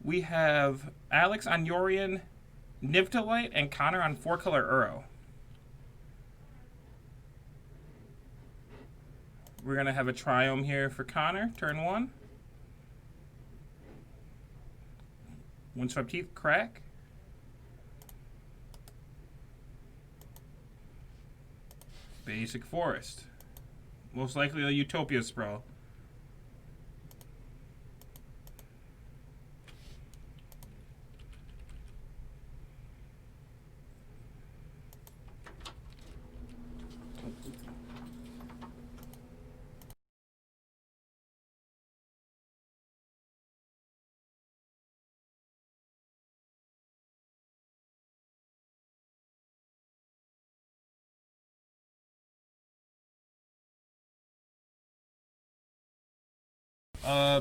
We have Alex on Yorian, Nivtalite, and Connor on 4-color Uro. We're going to have a Triome here for Connor, turn 1. Windswept Heath, crack. Basic Forest. Most likely a Utopia Sprawl.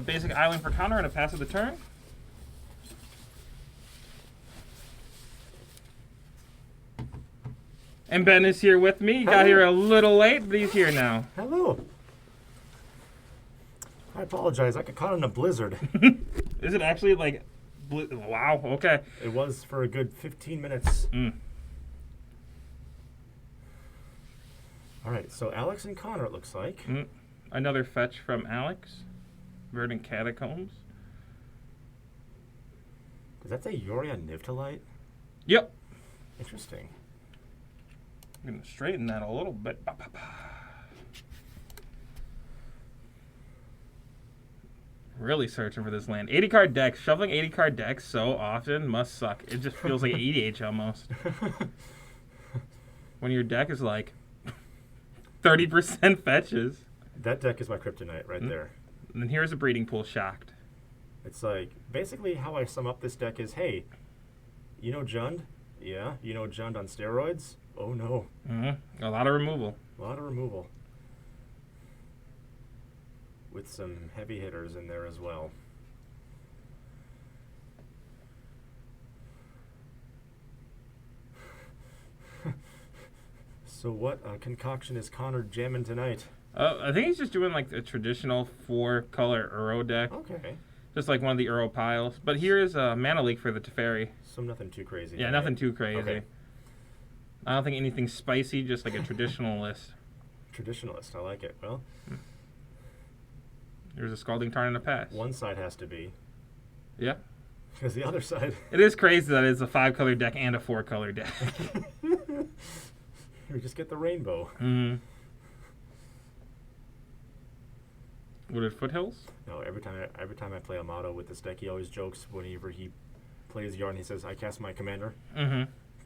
Basic Island for Connor and a pass of the turn. And Ben is here with me. He got here a little late, but he's here now. Hello. I apologize. I got caught in a blizzard. Is it actually like... Wow, okay. It was for a good 15 minutes. All right, so Alex and Connor, it looks like. Another fetch from Alex. Verdant Catacombs. Does that say Yorion Nivtalite? Yep. Interesting. I'm going to straighten that a little bit. Really searching for this land. 80 card decks. Shuffling 80 card decks so often must suck. It just feels like EDH almost. When your deck is like 30% fetches. That deck is my kryptonite right there. And then here's a breeding pool shocked. It's like, basically how I sum up this deck is, hey, you know Jund? Yeah. You know Jund on steroids? Oh no. A lot of removal. A lot of removal. With some heavy hitters in there as well. So what concoction is Connor jamming tonight? I think he's just doing like a traditional 4-color Uro deck. Okay. Just like one of the Uro piles. But here is a Mana Leak for the Teferi. So nothing too crazy. Yeah, nothing too crazy. Okay. I don't think anything spicy, just like a traditionalist. Traditionalist, I like it. Well, There's a Scalding Tarn and a pass. one side has to be. Yeah. Because the other side... It is crazy that it's a 5-color deck and a 4-color deck. We just get the rainbow. Wooded Foothills? No, every time I play Amato with this deck, he always jokes whenever he plays Yarn, he says, I cast my commander.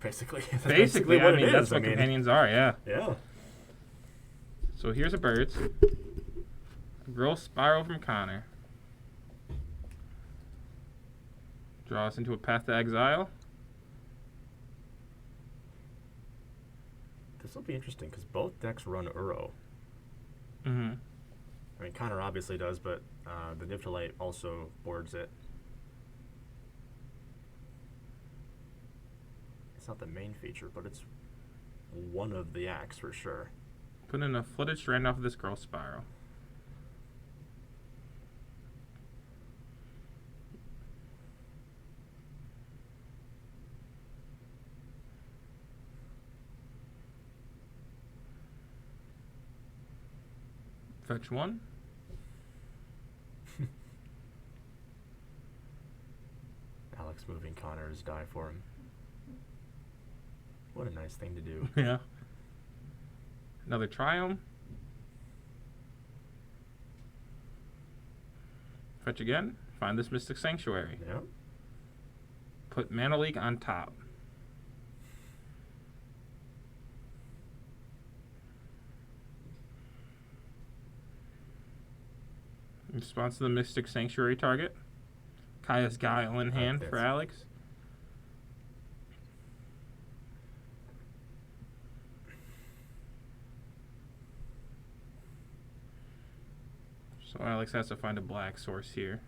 Basically. That's Basically, what I mean, it that's is. what companions are, yeah. Yeah. So here's a Birds. Growth Spiral from Connor. Draw us into a Path to Exile. This will be interesting because both decks run Uro. I mean, Connor obviously does, but the Nivtalite also boards it. It's not the main feature, but it's one of the acts for sure. Put in a Flooded Strand off of this Growth Spiral. Fetch 1. Alex moving Connor's die for him. What a nice thing to do. Yeah. Another Triome. Fetch again. Find this Mystic Sanctuary. Yeah. Put Mana Leak on top. In response to the Mystic Sanctuary target. Kaya's Guile in hand for Alex. So Alex has to find a black source here.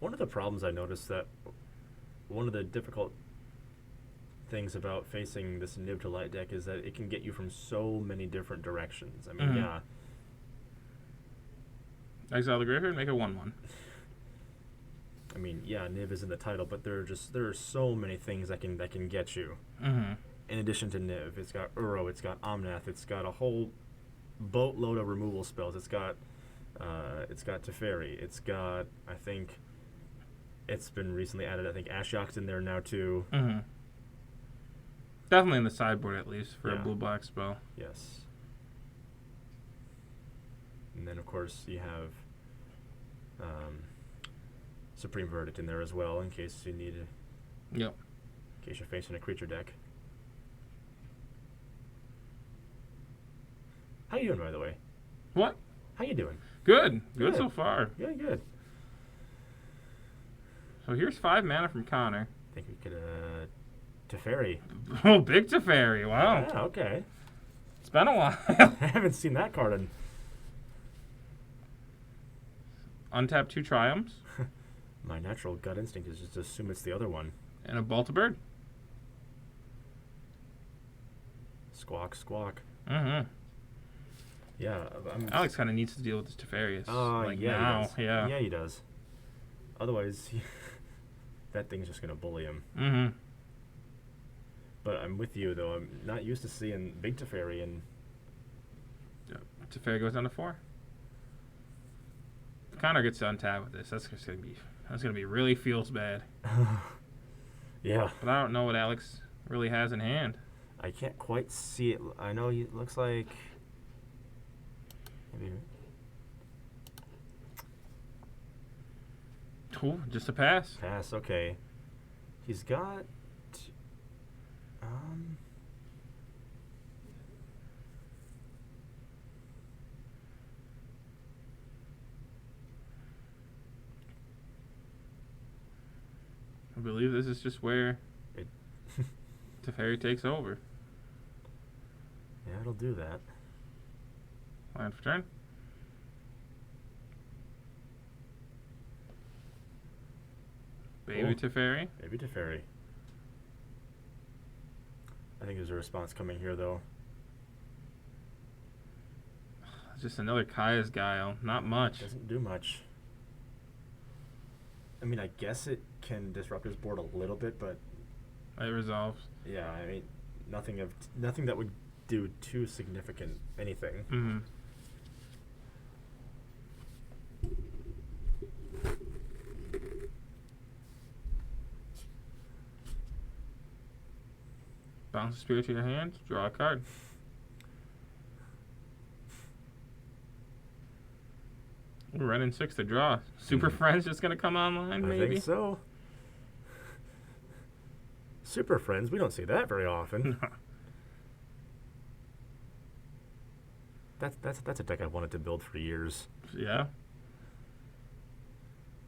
One of the problems I noticed that one of the difficult things about facing this Niv to light deck is that it can get you from so many different directions. I mean, Mhm. yeah, Exile the graveyard, make it 1/1. I mean, yeah, Niv is in the title, but there are so many things that can get you. Mm-hmm. In addition to Niv, it's got Uro, it's got Omnath, it's got a whole boatload of removal spells. It's got Teferi. It's got, I think, it's been recently added. I think Ashiok's in there now too. Mm-hmm. Definitely in the sideboard at least for a Yeah. blue-black spell. Yes. And then of course you have Supreme Verdict in there as well in case you need it. Yep. In case you're facing a creature deck. How you doing, by the way? What? How you doing? Good. Good Good. so far. Yeah, good. So here's 5 mana from Connor. I think we could Teferi. Oh, big Teferi. Wow. Yeah, okay. It's been a while. I haven't seen that card in. Untap 2 Triumphs My natural gut instinct is just to assume it's the other one. and a Bolt of Bird. Squawk, squawk. Mm-hmm. Yeah, Alex kind of needs to deal with this Teferius. Like yeah, now. he does. Yeah. Yeah, he does. Otherwise, that thing's just gonna bully him. Mm-hmm. But I'm with you though. I'm not used to seeing big Teferi and Teferi goes down to 4. If Connor gets to untap with this, that's gonna be really feels bad. yeah. But I don't know what Alex really has in hand. I can't quite see it. I know he looks like maybe Ooh, just a pass. pass. Okay, he's got um. I believe this is just where It Teferi takes over. Yeah, it'll do that. Land for turn. Baby Cool. Teferi. Maybe Teferi. I think there's a response coming here though. Just another Kaya's Guile. Not much. Doesn't do much. I mean, I guess it can disrupt his board a little bit, but It resolves. yeah, I mean, nothing that would do too significant anything. Mm-hmm. Bounce a spirit to your hand. Draw a card. Ooh, Red and 6 to draw. Super Friends just gonna come online, I maybe. think so. Super Friends, we don't see that very often. That's a deck I wanted to build for years. Yeah.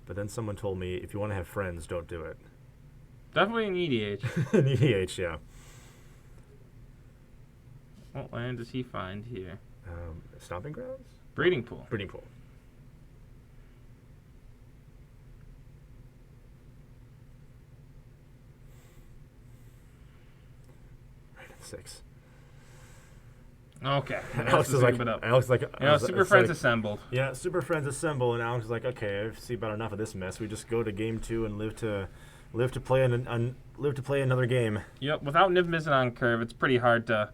But then someone told me if you want to have friends, don't do it. Definitely an EDH. An EDH, yeah. What land does he find here? Stomping Grounds? Breeding Pool. Breeding Pool. Right at 6. Okay. Alex is like, Super Friends assembled. yeah, Super Friends assemble, and Alex is like, okay, I see about enough of this mess. We just go to game 2 and live to play another game. Yep. Without Niv Mizzet on curve, it's pretty hard to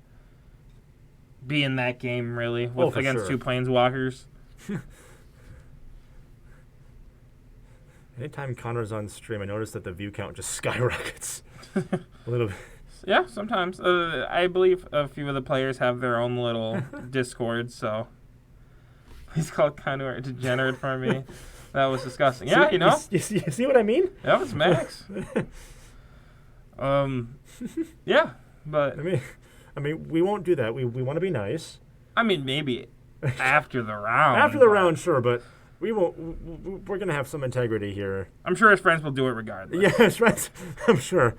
be in that game, really, with for against sure. two planeswalkers. Anytime Connor's on stream, I notice that the view count just skyrockets a little bit. Yeah, sometimes. I believe a few of the players have their own little Discord, so please call Connor a degenerate for me. That was disgusting. Yeah, you know. You see what I mean? That was Max. Yeah, but I mean, we won't do that. We want to be nice. I mean, maybe after the round. After the but round, sure, but we won't. We're gonna have some integrity here. I'm sure his friends will do it regardless. Yes, right. I'm sure.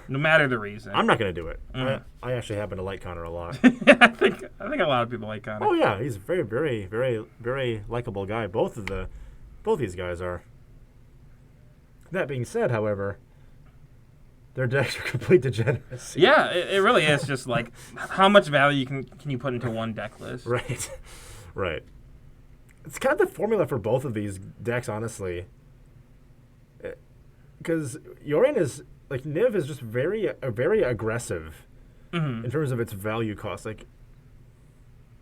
No matter the reason. I'm not gonna do it. Mm. I actually happen to like Connor a lot. I think a lot of people like Connor. Oh yeah, he's a very, very, very, very likable guy. Both these guys are. That being said, however, Their decks are complete degeneracy. Yeah, it really is just like how much value can you put into one deck list? Right. Right. It's kind of the formula for both of these decks, honestly. Because Yorion is, like, Niv is just very aggressive Mm-hmm. in terms of its value cost. Like,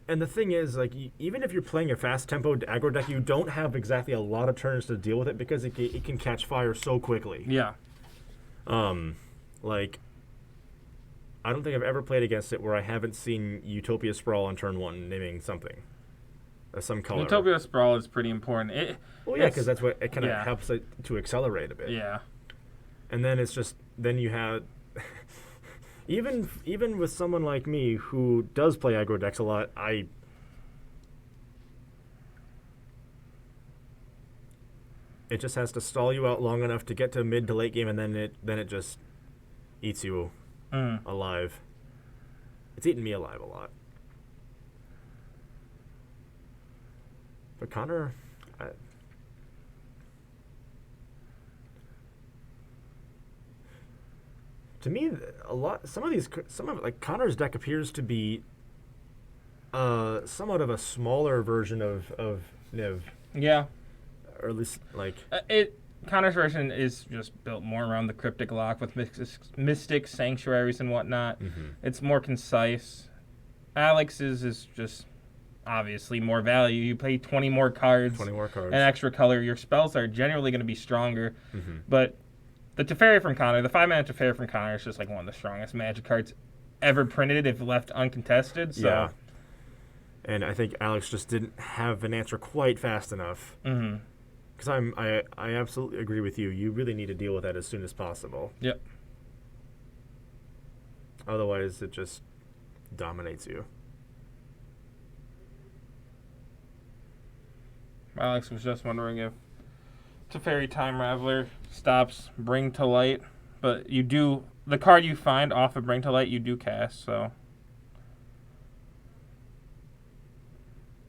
and the thing is, like, even if you're playing a fast tempo aggro deck, you don't have exactly a lot of turns to deal with it because it can catch fire so quickly. Yeah. Like, I don't think I've ever played against it where I haven't seen Utopia Sprawl on turn 1 naming something. Some color. Utopia Sprawl is pretty important. Well, yeah, because that's what it kind of yeah. helps it to accelerate a bit. Yeah. And then it's just, then you have, even with someone like me who does play aggro decks a lot, it just has to stall you out long enough to get to mid to late game, and then it just eats you alive. It's eaten me alive a lot. But Connor, to me, some of like Connor's deck appears to be somewhat of a smaller version of Niv, Yeah. or at least like Connor's version is just built more around the Cryptic Lock with mystic sanctuaries and whatnot. Mm-hmm. It's more concise. Alex's is just obviously more value. You play 20 more cards. 20 more cards. And extra color. Your spells are generally going to be stronger. Mm-hmm. But the Teferi from Connor, the 5-mana Teferi from Connor is just like one of the strongest Magic cards ever printed if left uncontested. So. Yeah. And I think Alex just didn't have an answer quite fast enough. Mm-hmm. Because I absolutely agree with you. You really need to deal with that as soon as possible. Yep. Otherwise, it just dominates you. Alex was just wondering if Teferi Time Raveler stops Bring to Light, but you do the card you find off of Bring to Light you do cast, so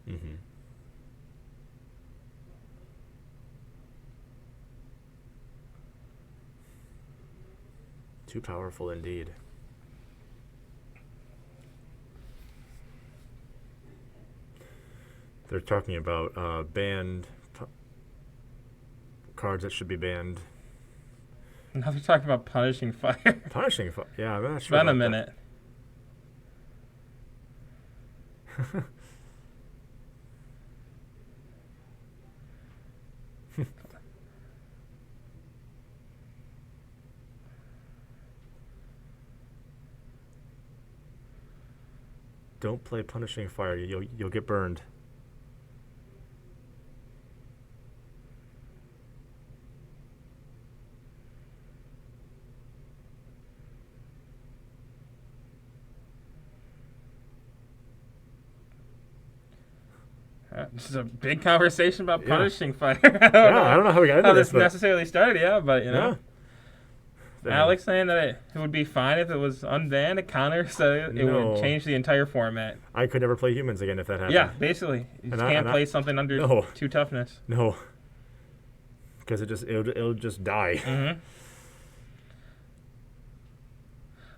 Mm-hmm. Too powerful indeed. They're talking about banned cards that should be banned. now they're talking about Punishing Fire. Punishing fire. Yeah, I'm not It's sure. been a about minute. Don't play Punishing Fire. You'll get burned. This is a big conversation about Yeah. Punishing Fire. I don't know how we got into how this, this but necessarily started, yeah, but you know. Yeah. Alex saying that it would be fine if it was unbanned. Connor said it No. would change the entire format. I could never play humans again if that happened. Yeah, basically. You And can't I- play something under No. 2 toughness. No. Because it'll just die. Mm-hmm.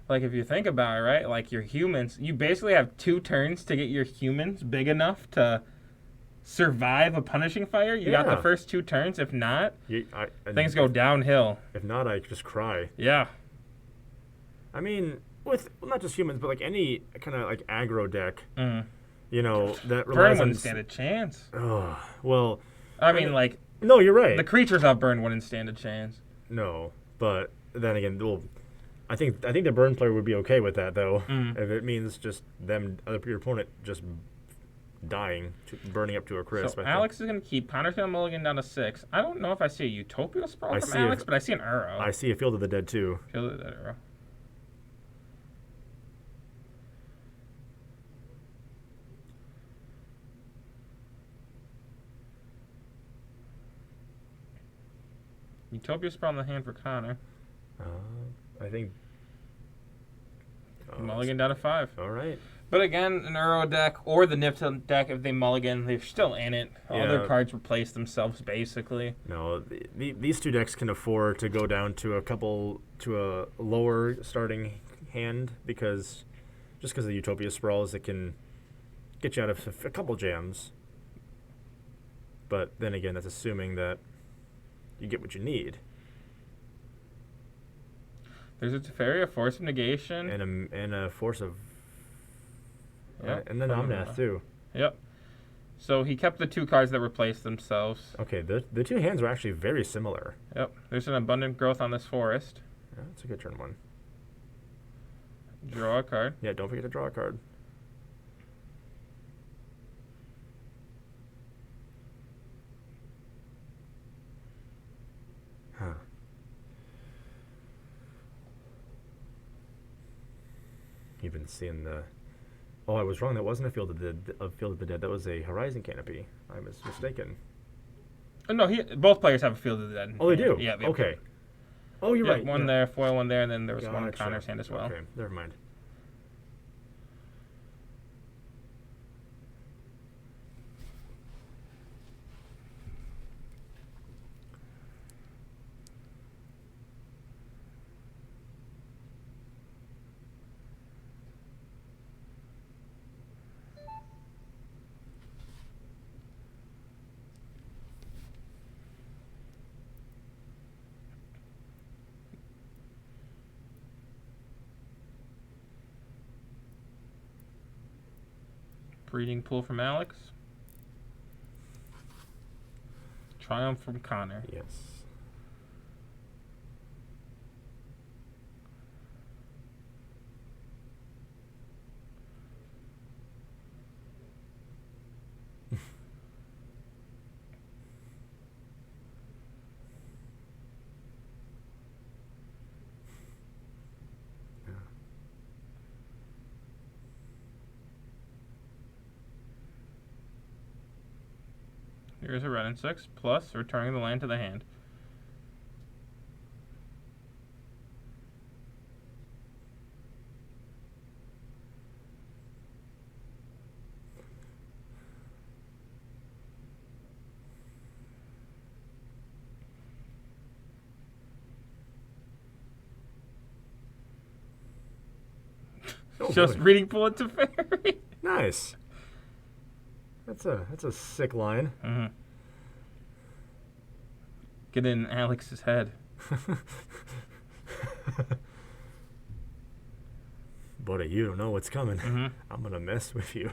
Like, if you think about it, right? Like, your humans, you basically have 2 turns to get your humans big enough to survive a Punishing Fire. You got the Yeah. first 2 turns. If not, And things go downhill. If not, I just cry. Yeah. I mean, with not just humans, but like any kind of like aggro deck, Mm. you know, that Burn relies on. wouldn't stand a chance. Well, I mean, like, no, you're right. the creatures of Burn wouldn't stand a chance. No, but then again, well, I think the burn player would be okay with that though, if it means just your opponent just dying, burning up to a crisp. So I think. Alex is going to keep Connor's going to mulligan down to 6. I don't know if I see a Utopia Sprawl I from see Alex, but I see an arrow. I see a Field of the Dead too. Feel that arrow. Utopia Sprawl in the hand for Connor. I think. Mulligan down to 5. All right. But again, an Uro deck or the Niflheim deck, if they mulligan, they're still in it. All their Yeah. cards replace themselves, basically. No, these two decks can afford to go down to a couple to a lower starting hand because of the Utopia sprawls, it can get you out of a couple jams. But then again, that's assuming that you get what you need. There's a Teferi, a Force of Negation. And a Force of... Yep. and then Omnath, too. Yep. So he kept the 2 cards that replaced themselves. Okay, the 2 hands were actually very similar. Yep. There's an Abundant Growth on this Forest. Yeah, that's a good turn 1. Draw a card. Yeah, don't forget to draw a card. Huh. You've been seeing the... Oh, I was wrong. That wasn't a Field of the Dead. That was a Horizon Canopy. I was mistaken. No, both players have a Field of the Dead. Oh, they do? Yeah. Okay. Oh, you're right. One there, foil one there, and then there was one in Gotcha. Connor's hand as well. Okay, never mind. Breeding Pool from Alex. Triumph from Connor. Yes. Here's a Red and 6, plus returning the land to the hand. Oh, Just boy. Breeding Pool into Fairy. Nice. That's a sick line. Mm-hmm. Get in Alex's head. Buddy, you don't know what's coming. Mm-hmm. I'm gonna mess with you.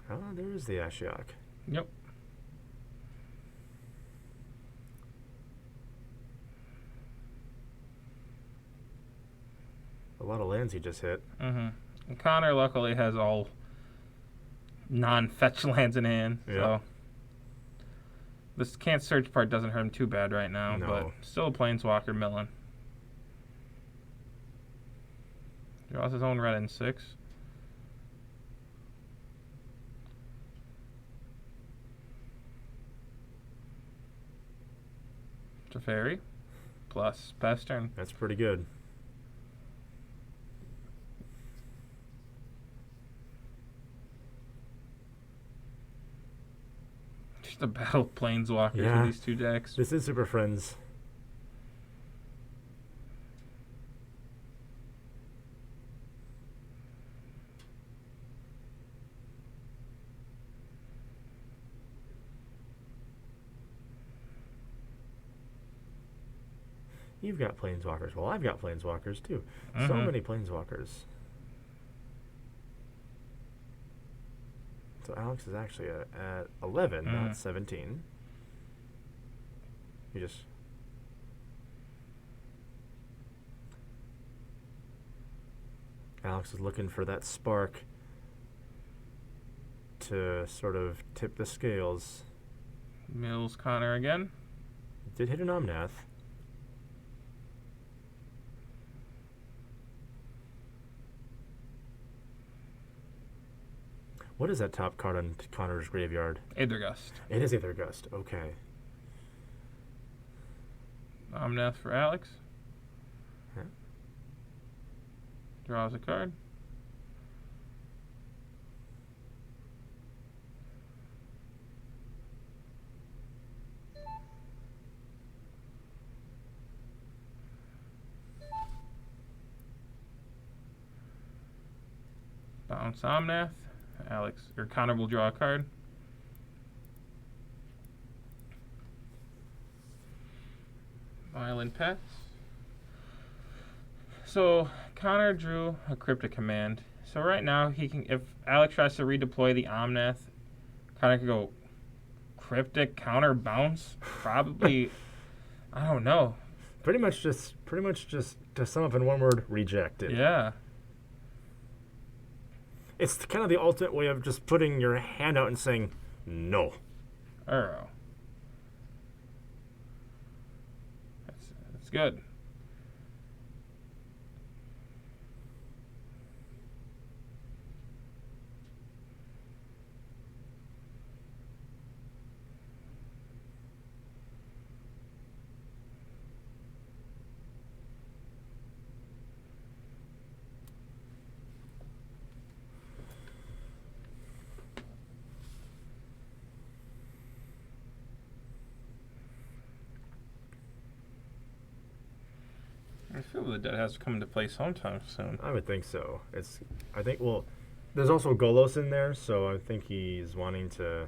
Oh, there is the Ashiok. Yep. A lot of lands he just hit. Mm-hmm. And Connor luckily has all non-fetch lands in hand, Yeah. so this can't search part doesn't hurt him too bad right now, No. but still a Planeswalker milling. Draws his own Red and 6. Teferi plus pass turn. That's pretty good. Just a battle of Planeswalkers Yeah. with these 2 decks. This is Super Friends. You've got Planeswalkers. Well, I've got Planeswalkers too. So Mhm. many Planeswalkers. So Alex is actually at 11, Mhm. not 17. You just... Alex is looking for that spark to sort of tip the scales. Mills Connor again. Did hit an Omnath. What is that top card on Connor's graveyard? Aethergust. It is Aethergust. Okay. Omnath for Alex. Yeah. Draws a card. Bounce Omnath. Alex or Connor will draw a card. Violent Pets. So Connor drew a Cryptic Command. So right now he can, if Alex tries to redeploy the Omnath, Connor could go Cryptic counter bounce. Probably, I don't know. Pretty much just to sum up in one word, rejected. Yeah. It's kind of the ultimate way of just putting your hand out and saying no. Uro. That's good. I feel the dead has to come into play sometime soon. I would think so. Well, there's also Golos in there, so I think he's wanting to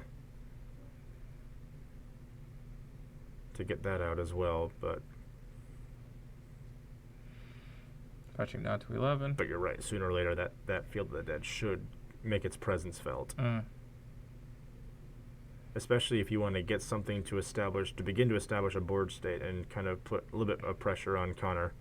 get that out as well, but Fetching down to 11. you're right. Sooner or later, that Field of the Dead should make its presence felt. Especially if you want to get something to begin to establish a board state and kind of put a little bit of pressure on Connor.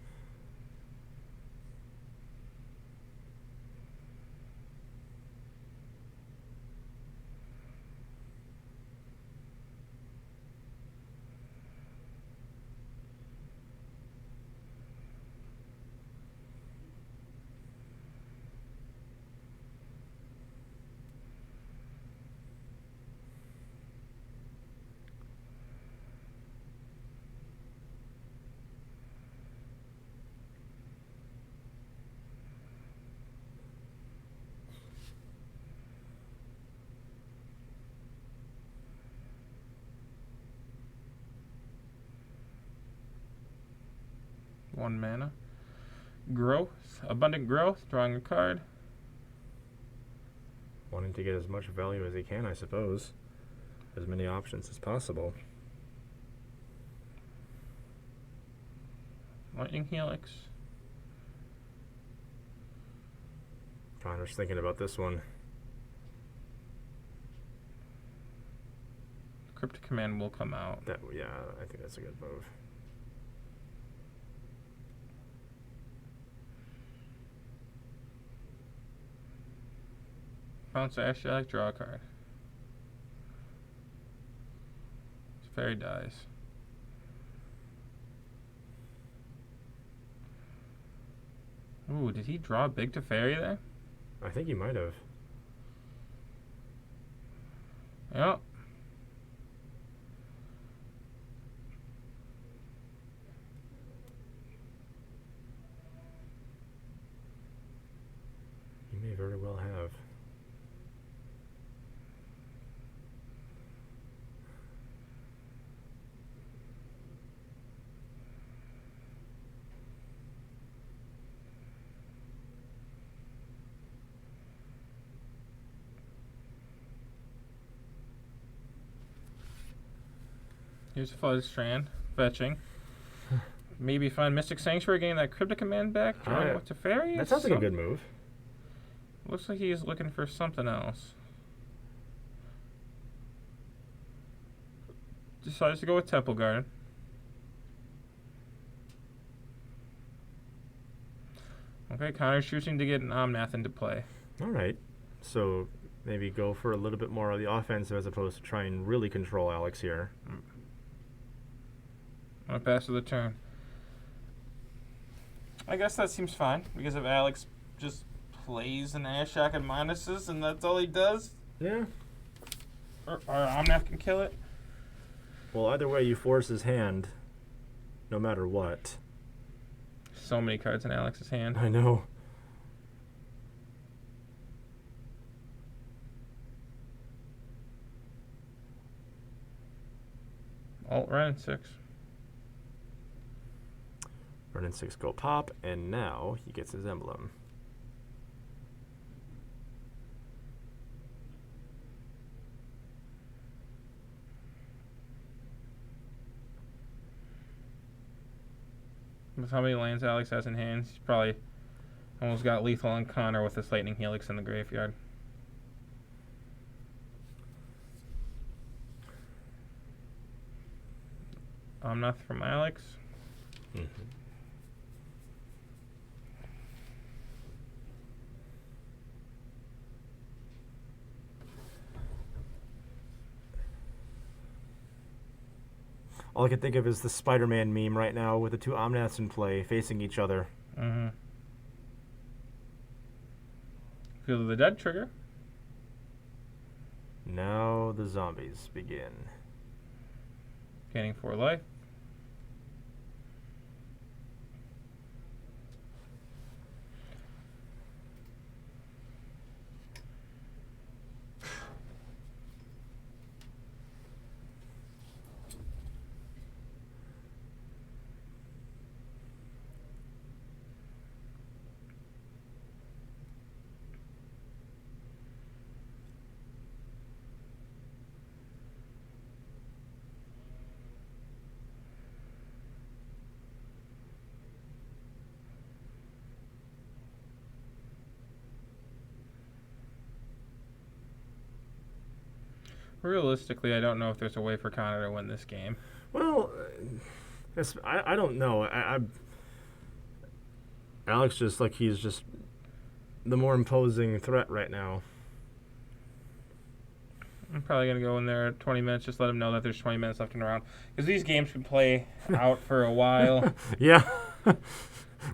One mana. Growth. Abundant Growth. Drawing a card. Wanting to get as much value as he can, I suppose. As many options as possible. Lightning Helix. Connor's thinking about this one. Cryptic Command will come out. Yeah, I think that's a good move. Bounce Ashiok, draw a card. Fairy dies. Ooh, did he draw big to Fairy there? I think he might have. Yep. He may very well have. Here's a Flooded Strand. Fetching. Maybe find Mystic Sanctuary, getting that Cryptic Command back. Drawing with Teferi. That sounds like a good move. Looks like he's looking for something else. Decides to go with Temple Garden. Okay, Connor's choosing to get an Omnath into play. All right. So maybe go for a little bit more of the offensive as opposed to try and really control Alex here. I'm gonna pass to the turn. I guess that seems fine because if Alex just plays an Ashok and minuses and that's all he does, Yeah. or Omnath can kill it. Well, either way, you force his hand, no matter what. So many cards in Alex's hand. I know. Alt Ren 6. Renin 6 go pop, and now he gets his emblem. With how many lands Alex has in hand, he's probably almost got lethal on Connor with this Lightning Helix in the graveyard. Omnath from Alex. Mm-hmm. All I can think of is the Spider-Man meme right now with the two Omnaths in play facing each other. Mm-hmm. Field of the Dead trigger. Now the zombies begin. Gaining 4 life. Realistically, I don't know if there's a way for Connor to win this game. Well, I don't know. Alex just like he's just the more imposing threat right now. I'm probably going to go in there 20 minutes, just let him know that there's 20 minutes left in the round. Because these games can play out for a while. Yeah.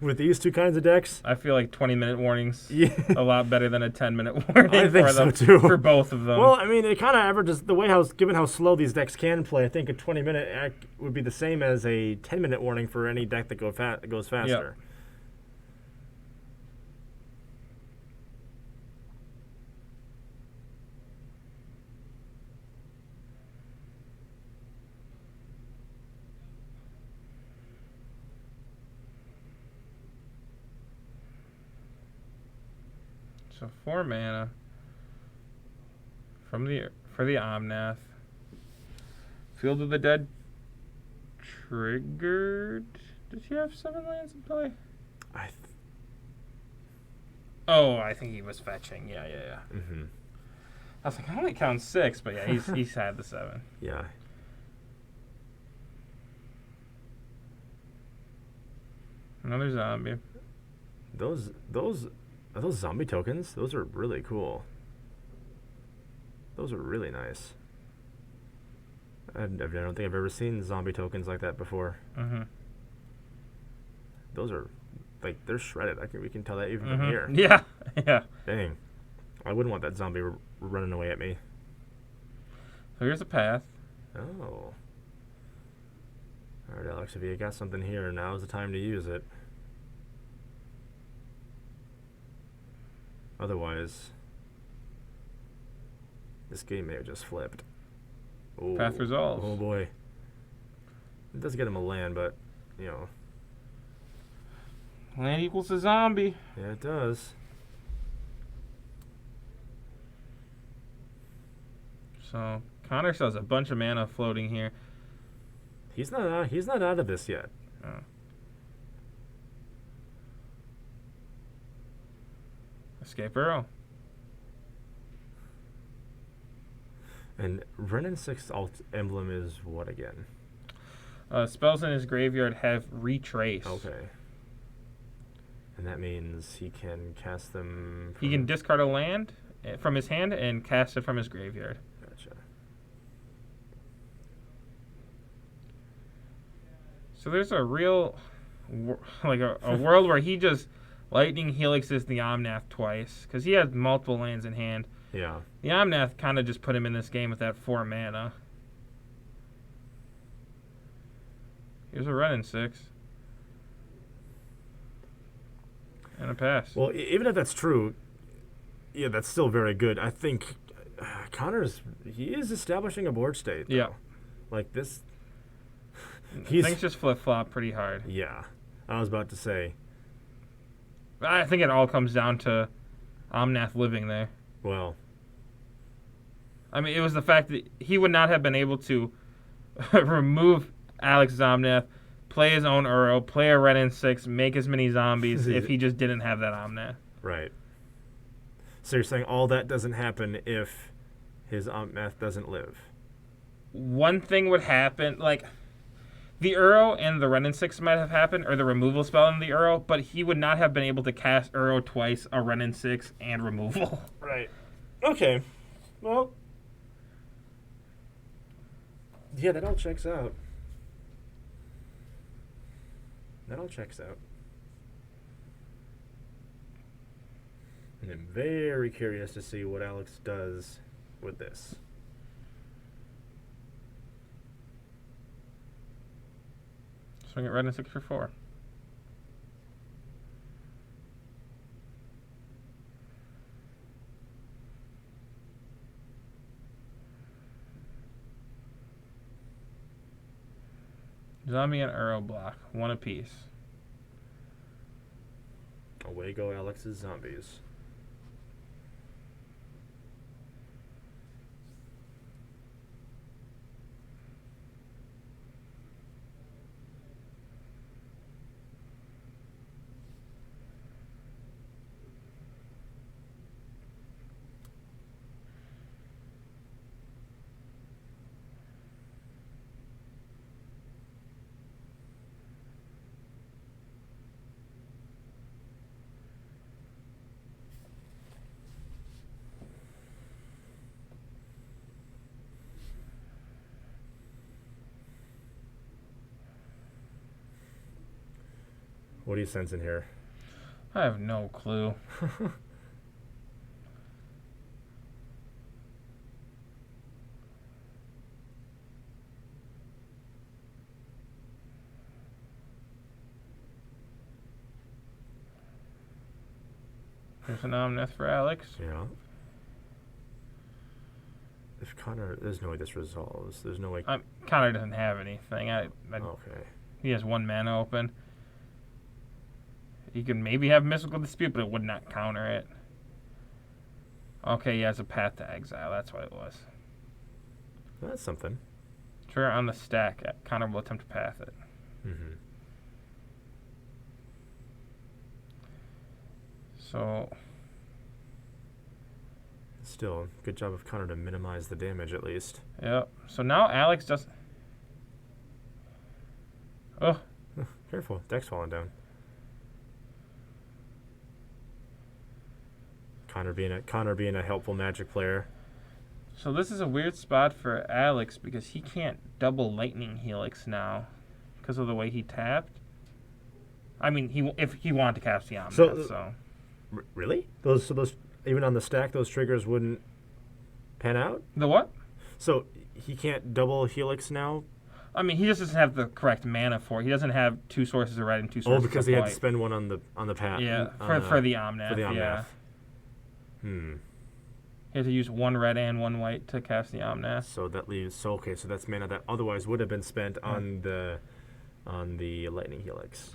With these two kinds of decks? I feel like 20-minute warnings Yeah. a lot better than a 10-minute warning I think for so them, too. for both of them. Well, I mean, it kind of averages the way given how slow these decks can play. I think a 20-minute act would be the same as a 10-minute warning for any deck that goes faster. So 4 mana for the Omnath. Field of the Dead triggered. Did he have 7 lands in play? Oh, I think he was fetching. Yeah. Mm-hmm. I was like, I only count 6, but yeah, he's had the 7. Yeah. Another zombie. Those are those zombie tokens? Those are really cool. Those are really nice. I don't think I've ever seen zombie tokens like that before. Mm-hmm. Those are, like, they're shredded. We can tell that even from here. Yeah. Dang. I wouldn't want that zombie running away at me. So here's a path. Oh. Alright, Alex, if you got something here, now's the time to use it. Otherwise, this game may have just flipped. Ooh. Path resolves. Oh boy. It does get him a land, but, you know. Land equals a zombie. Yeah, it does. So Connor still has a bunch of mana floating here. He's not out of this yet. Oh. Escape Burrow. And Renin 6 alt emblem is what again? Spells in his graveyard have retrace. Okay. And that means he can cast them. He can discard a land from his hand and cast it from his graveyard. Gotcha. So there's a real, a world where he just Lightning Helixes the Omnath twice because he has multiple lands in hand. Yeah. The Omnath kind of just put him in this game with that 4 mana. Here's a red and 6. And a pass. Well, even if that's true, yeah, that's still very good. I think he is establishing a board state. Though. Yeah. Like this. Things just flip-flop pretty hard. Yeah. I was about to say. I think it all comes down to Omnath living there. Well. I mean, it was the fact that he would not have been able to remove Alex's Omnath, play his own Uro, play a red and 6, make as many zombies if he just didn't have that Omnath. Right. So you're saying all that doesn't happen if his Omnath doesn't live? One thing would happen, like the Uro and the red and 6 might have happened, or the removal spell in the Uro, but he would not have been able to cast Uro twice, a red and 6, and removal. Right. Okay. Well. Yeah, that all checks out. That all checks out. And I'm very curious to see what Alex does with this. Swing it red and 6 for 4. Zombie and Uro block, 1 apiece. Away go Alex's zombies. What are you sensing here? I have no clue. There's an Omnath for Alex. Yeah. If Connor, there's no way this resolves. There's no way. Connor doesn't have anything. Okay. He has 1 mana open. He could maybe have Mystical Dispute, but it would not counter it. Okay, he has a Path to Exile. That's what it was. That's something. Trigger on the stack. Connor will attempt to path it. Mm-hmm. So. Still, good job of Connor to minimize the damage at least. Yep. So now Alex does. Oh. Careful, deck's falling down. Connor being a helpful Magic player. So this is a weird spot for Alex because he can't double Lightning Helix now because of the way he tapped. I mean, if he wanted to cast the Omnath, so. Really? Those even on the stack, those triggers wouldn't pan out? The what? So he can't double Helix now? I mean, he just doesn't have the correct mana for it. He doesn't have 2 sources of red and 2 sources of white. Oh, because he had to spend one on the path. Yeah, for the Omnath. For the Omnath. Yeah. He had to use 1 red and 1 white to cast the Omnath. So that leaves. So that's mana that otherwise would have been spent on the Lightning Helix.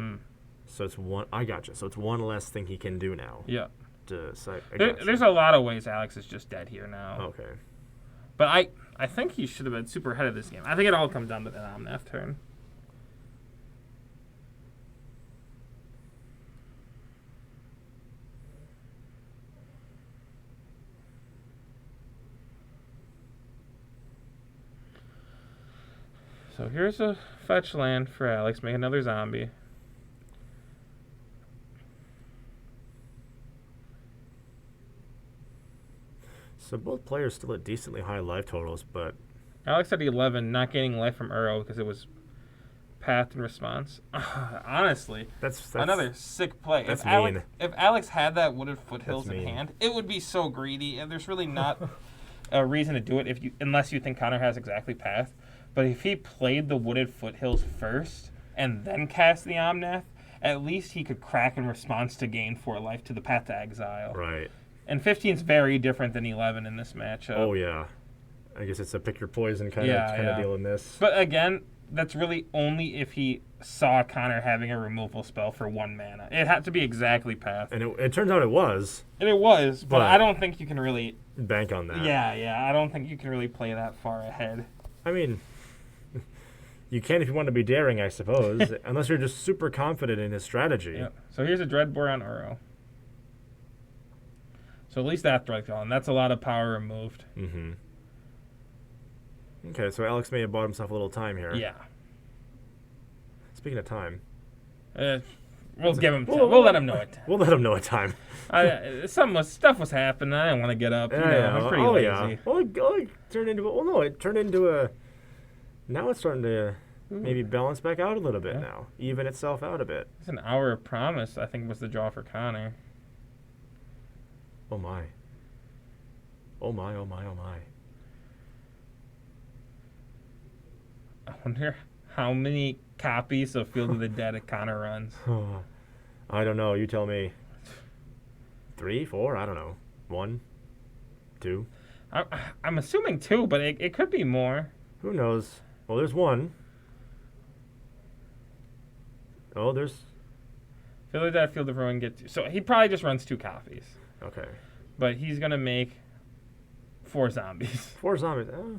So it's one. I gotcha. So it's one less thing he can do now. Yeah. There's a lot of ways Alex is just dead here now. Okay. But I think he should have been super ahead of this game. I think it all comes down to that Omnath turn. So here's a fetch land for Alex. Make another zombie. So both players still at decently high life totals, but Alex had 11, not gaining life from Uro because it was path and response. Honestly, that's another sick play. that's If Alex had that Wooded Foothills That's in mean. hand, it would be so greedy, and there's really not a reason to do it unless you think Connor has exactly path. But if he played the Wooded Foothills first and then cast the Omnath, at least he could crack in response to gain 4 life to the Path to Exile. right. And 15 is very different than 11 in this matchup. Oh yeah, I guess it's a pick your poison kind Yeah, of yeah. deal in this. But again, that's really only if he saw Connor having a removal spell for 1 mana. It had to be exactly path. And it turns out it was. And it was, but But- I don't think you can really... Bank on that. Yeah, I don't think you can really play that far ahead. I mean, you can if you want to be daring, I suppose, unless you're just super confident in his strategy. Yep. So here's a Dreadbore on Uro. So at least that Threat gone. That's a lot of power removed. Mm-hmm. Okay, so Alex may have bought himself a little time here. Yeah. Speaking of time, We'll give him. We'll- We'll let him know it. we'll let him know a time. Stuff was happening. I didn't want to get up. I'm pretty oh lazy. yeah. Well, it turned into. Well, no, it turned into a. Now it's starting to maybe balance back out a little bit Yeah. now, even itself out a bit. It's an Hour of Promise, I think, was the draw for Connor. Oh my. Oh my. Oh my. Oh my. I wonder how many copies of Field of the Dead Connor runs. I don't know. You tell me. 3, 4? I don't know. 1, 2. I'm assuming 2, but it could be more. Who knows? Well, there's 1. Oh, there's. Field of the Dead, Field of Ruin get 2. So he probably just runs 2 copies. Okay. But he's going to make 4 zombies. 4 zombies. Oh.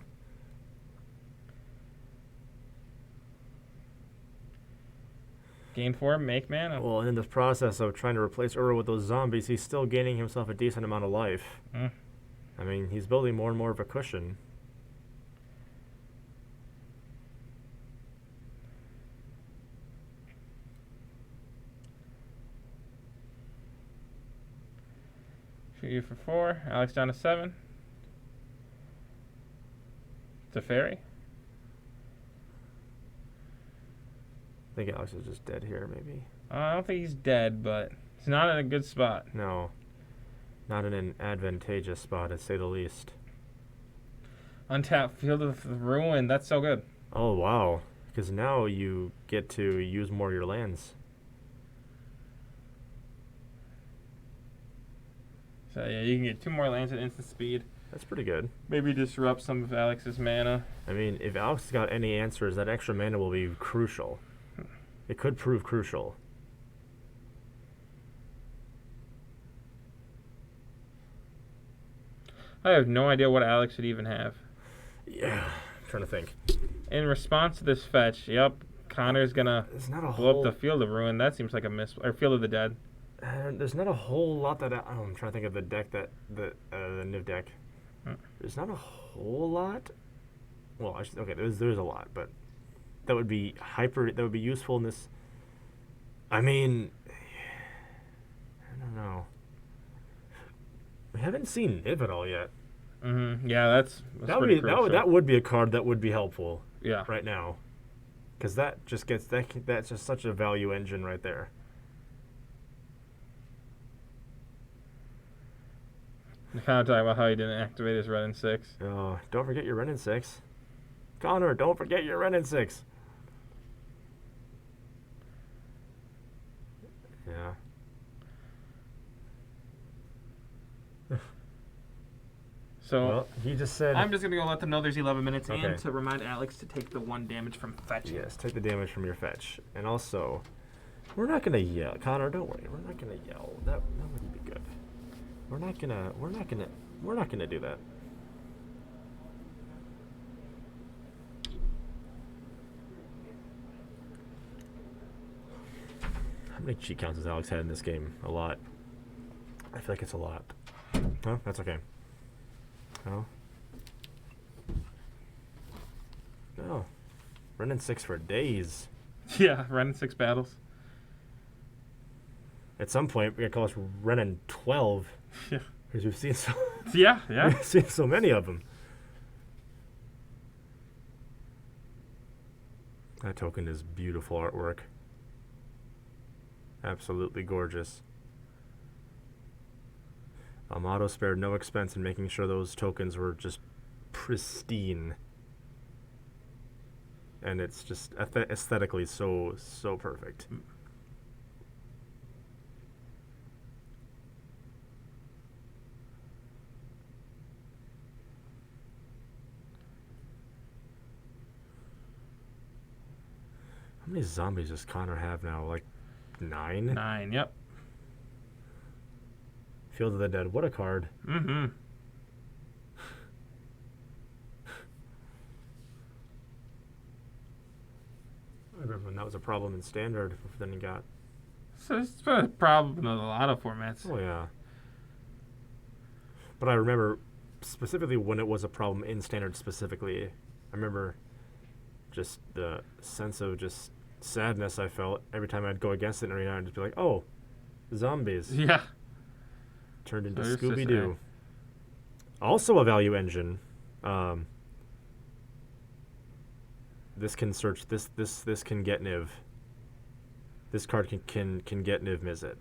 Gain 4, make mana. Well, in this process of trying to replace Uro with those zombies, he's still gaining himself a decent amount of life. Mm. I mean, he's building more and more of a cushion. Shoot you for 4. Alex down to 7. Teferi. I think Alex is just dead here, maybe. I don't think he's dead, but he's not in a good spot. No. Not in an advantageous spot, to say the least. Untapped Field of Ruin. That's so good. Oh, wow. Because now you get to use more of your lands. So yeah, you can get 2 more lands at instant speed. That's pretty good. Maybe disrupt some of Alex's mana. I mean, if Alex has got any answers, that extra mana will be crucial. It could prove crucial. I have no idea what Alex would even have. Yeah, I'm trying to think. In response to this fetch, yep, Connor's gonna There's not a blow up whole. the Field of Ruin. That seems like a miss. Or Field of the Dead. There's not a whole lot that I'm trying to think of the deck the Niv deck. Hmm. There's not a whole lot. Well, okay, there's a lot, but that would be that would be useful in this. I mean, I don't know. We haven't seen Niv at all yet. Mm-hmm. Yeah, that's That would pretty be crucial. that would be a card that would be helpful Yeah. right now, because that just gets that's just such a value engine right there. Kind of talking about how he didn't activate his Red and 6. Oh, don't forget your Renin 6. Connor, don't forget your Renin 6. Yeah. So Well, he just said. I'm just gonna go let them know there's 11 minutes Okay. and to remind Alex to take the 1 damage from fetching. Yes, take the damage from your fetch. And also, we're not gonna yell. Connor, don't worry. We're not gonna yell. That wouldn't be good. We're not gonna do that. How many cheat counts has Alex had in this game? A lot. I feel like it's a lot. Oh, that's okay. Oh. No. Running 6 for days. Yeah, Red and 6 battles. At some point, we're gonna call us Renin 12. Yeah. Because we've seen so Yeah, yeah. We've seen so many of them. That token is beautiful artwork. Absolutely gorgeous. Amato spared no expense in making sure those tokens were just pristine. And it's just aesthetically so perfect. How many zombies does Connor have now? Like 9? 9, yep. Field of the Dead. What a card. Mm-hmm. I remember when that was a problem in Standard, then you got... So it's been a problem in a lot of formats. Oh, yeah. But I remember specifically when it was a problem in Standard specifically. I remember just the sense of just sadness I felt every time I'd go against it in Arena and just be like, oh, zombies. Yeah. Turned into So Scooby-Doo. Also a value engine. This can search, this can get Niv. This card can get Niv Mizzet.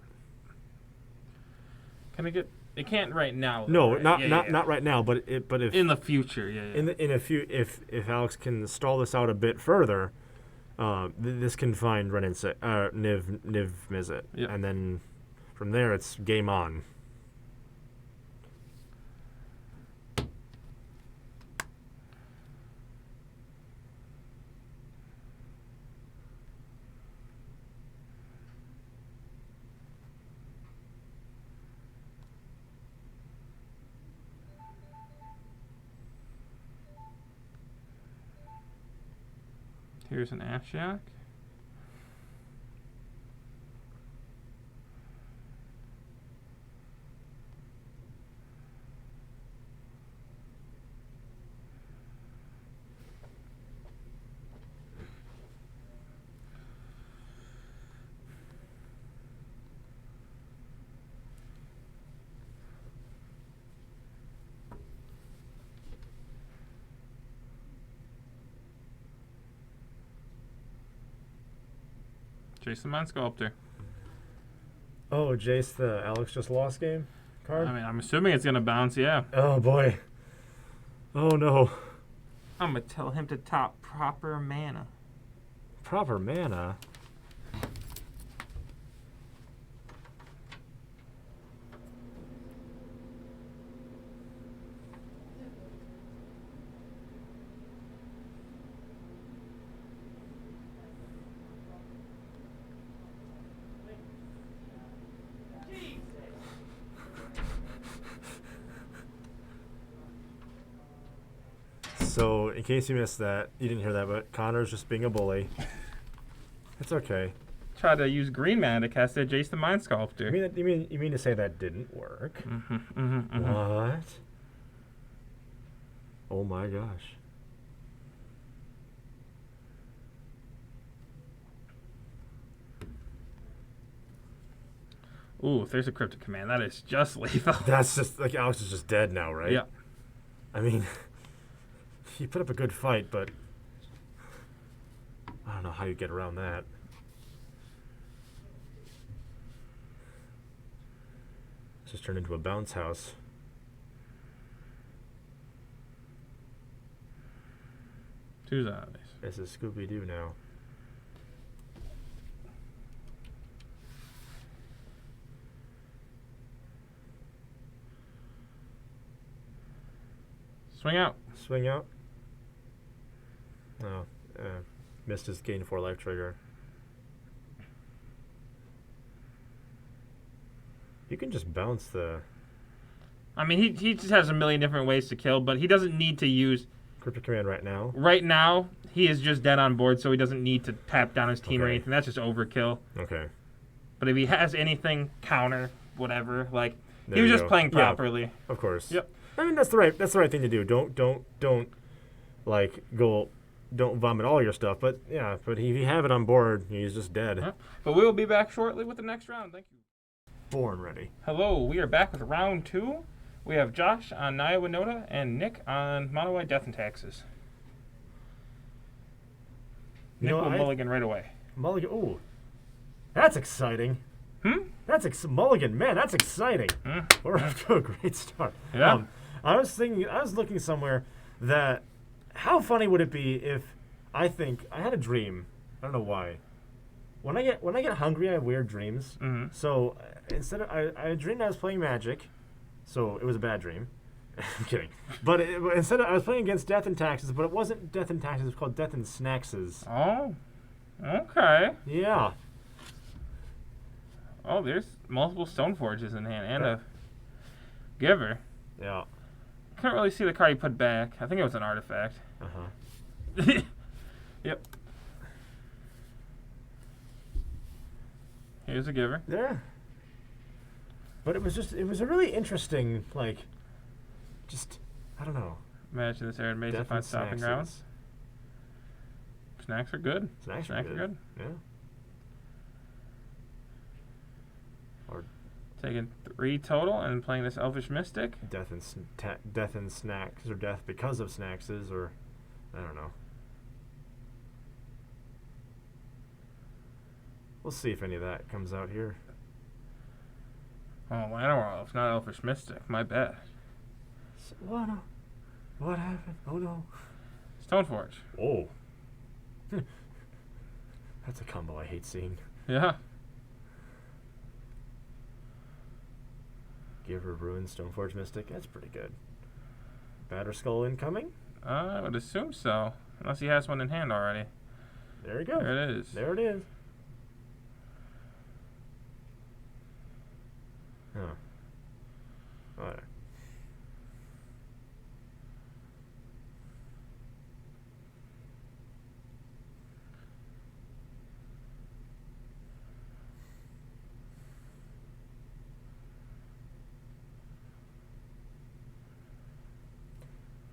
Can I get... It can't right now. No, right? not right now, but if in the future, yeah. in a few, if Alex can stall this out a bit further, this can find Niv Mizzet, Yep. and then from there it's game on. Here's an Afshak. Jason Mind Sculptor. Oh, Jace, the Alex just lost game card? I mean, I'm assuming it's going to bounce, yeah. Oh, boy. Oh, no. I'm going to tell him to top proper mana. Proper mana? So, in case you missed that, you didn't hear that, but Connor's just being a bully. It's okay. Try to use green mana to cast that Jace the Mind Sculptor. You mean to say that didn't work? Mm-hmm. What? Oh my gosh. Ooh, if there's a Cryptic Command, that is just lethal. That's just, like, Alex is just dead now, right? Yeah. I mean, he put up a good fight, but I don't know how you get around that. It's just turned into a bounce house. Two zombies. This is Scooby-Doo now. Swing out. Swing out. Oh, missed his gain 4 life trigger. You can just bounce the I mean, he just has a million different ways to kill, but he doesn't need to use... Cryptic Command right now. Right now, he is just dead on board, so he doesn't need to tap down his team or Okay. anything. That's just overkill. Okay. But if he has anything, counter, whatever, like... There he was you just go. playing Yeah. properly. Of course. Yep. I mean, that's the right thing to do. Don't like don't vomit all your stuff. But yeah, but if you have it on board, he's just dead. Huh? But we will be back shortly with the next round. Thank you. Born ready. Hello, we are back with round 2. We have Josh on Naya Winota and Nick on Mono White Death and Taxes. Nick will mulligan right away. Mulligan. Ooh, that's exciting. That's Mulligan. Man, that's exciting. We're off to a great start. Yeah. I was looking somewhere that how funny would it be if I had a dream. I don't know why. When I get hungry, I have weird dreams. So instead of I dreamed I was playing Magic, so it was a bad dream. I'm kidding. But instead I was playing against Death and Taxes, but it wasn't Death and Taxes. It was called Death and Snackses. Oh, okay. Yeah. Oh, there's multiple Stoneforges in hand and a Giver. Yeah. Couldn't really see the card he put back. I think it was an artifact. Yep. Here's a Giver. Yeah. But it was a really interesting, like, I don't know. Imagine this Arid Maze to Death find and stopping Snackses. grounds. Snacks are good. Snacks are good. Yeah. Or Taking 3 total and playing this Elvish Mystic. Death and Snacks, or Death because of Snackses, or I don't know. We'll see if any of that comes out here. Oh, Llanowar Elf, not Elvish Mystic. My bad. What happened? Oh no. Stoneforge. Oh. That's a combo I hate seeing. Yeah. Giver, Ruin, Stoneforge, Mystic. That's pretty good. Batterskull incoming? I would assume so. Unless he has one in hand already. There you go. There it is. There it is. Huh. All right.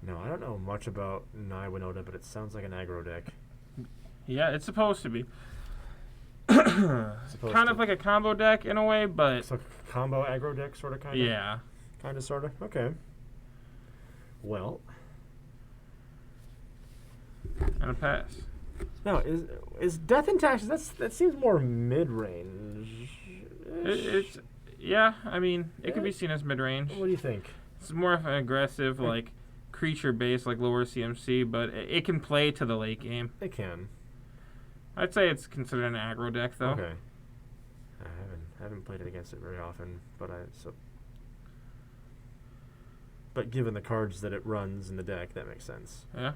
No, I don't know much about Naya Winota, but it sounds like an aggro deck. Yeah, it's supposed to be. Supposed Kind to. of like a combo deck in a way, but It's like a combo aggro deck, sort of, kind of? yeah. Kind of, sort of? Okay. Well. And a pass. No, is Death and Taxes, that seems more mid-range. It's yeah, I mean, it could Yeah. be seen as mid-range. What do you think? It's more of an aggressive, like, creature-based, like lower CMC, but it can play to the late game. It can. I'd say it's considered an aggro deck, though. Okay. I haven't played it against it very often, but but given the cards that it runs in the deck, that makes sense. Yeah.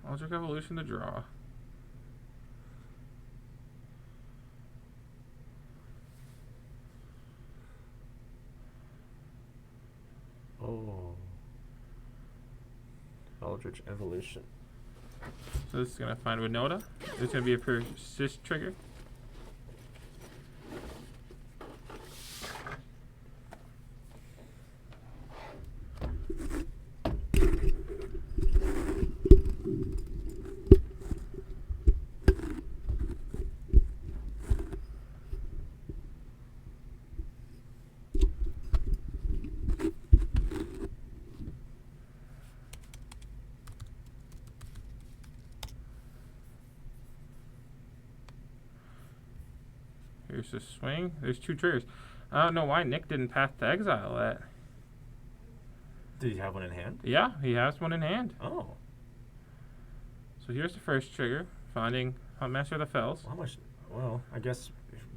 Eldritch Evolution to draw. Oh. Eldritch Evolution. So this is going to find Winota. There's going to be a persist trigger. Here's the swing. There's 2 triggers. I don't know why Nick didn't Path to Exile that. Did he have one in hand? Yeah, he has one in hand. Oh. So here's the first trigger, finding Huntmaster of the Fells. How much? Well, I guess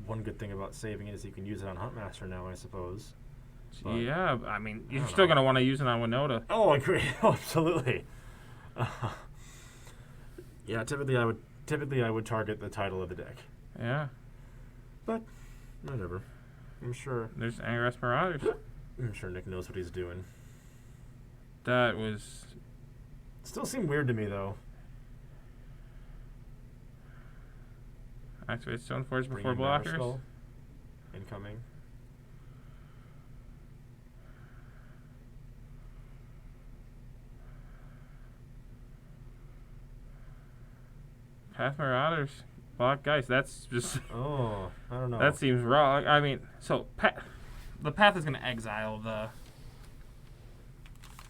one good thing about saving it is you can use it on Huntmaster now, I suppose. But Yeah, I mean, you're don't still know. going to want to use it on Winota. Oh, I agree. Oh, absolutely. Yeah, typically I would target the title of the deck. Yeah. But whatever. I'm sure There's Angarest Marauders. Nick knows what he's doing. That was... Still seem weird to me though. Activate Stoneforge before Bringing blockers. Batterskull. Incoming. Path Marauders. Block Geist. That's just. Oh, I don't know. That seems wrong. I mean, so the Path is going to exile the.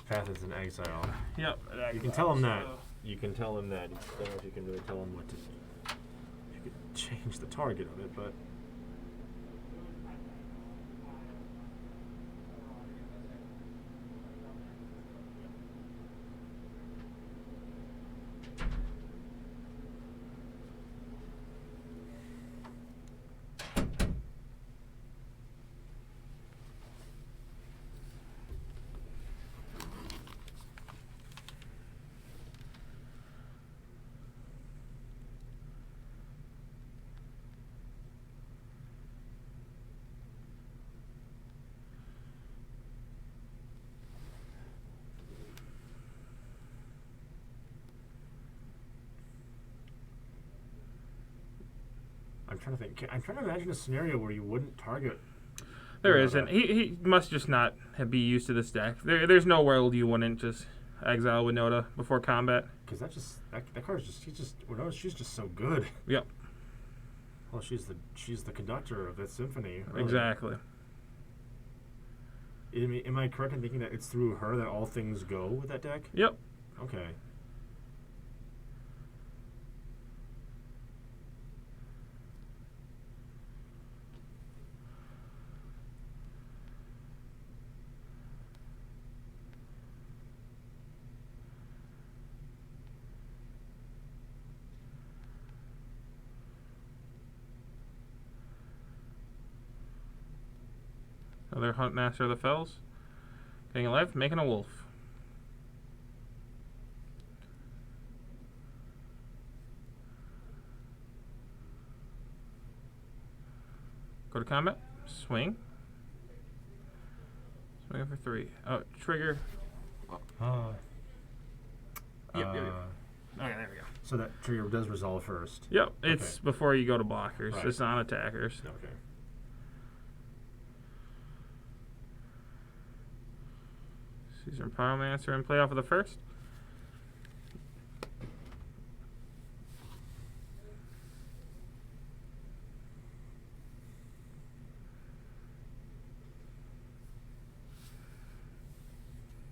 Path is in exile. Yep. You can tell him that. You can tell him that. I don't know if you can really tell him what to. You could change the target of it, but. I'm trying to think. I'm trying to imagine a scenario where you wouldn't target. There isn't. He must just not be used to this deck. There's no world you wouldn't just exile Winota before combat. Because that card is just Winota. She's just so good. Yep. Well, she's the conductor of that symphony. Really. Exactly. Am I correct in thinking that it's through her that all things go with that deck? Yep. Okay. Another Huntmaster of the Fells. Getting a life, making a wolf. Go to combat. Swing. Swing for 3. Oh, trigger. Yep. Yep. Okay, there we go. So that trigger does resolve first. Yep, it's before you go to blockers. Right. It's on attackers. Okay. Caesar and Pyromancer in play off of the first.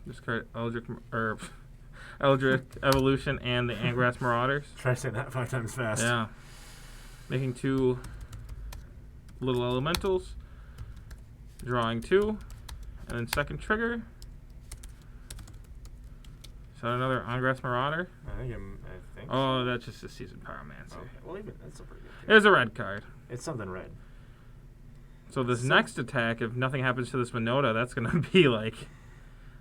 Discard Eldritch Evolution and the Angrass Marauders. Try saying that 5 times fast. Yeah. Making 2 little elementals. Drawing 2. And then second trigger. So another Angrass Marauder. I think. Oh, that's just a Seasoned Pyromancer. Okay. Well, even that's a pretty good. It was a red card. It's something red. So this next attack, if nothing happens to this Winota, that's going to be like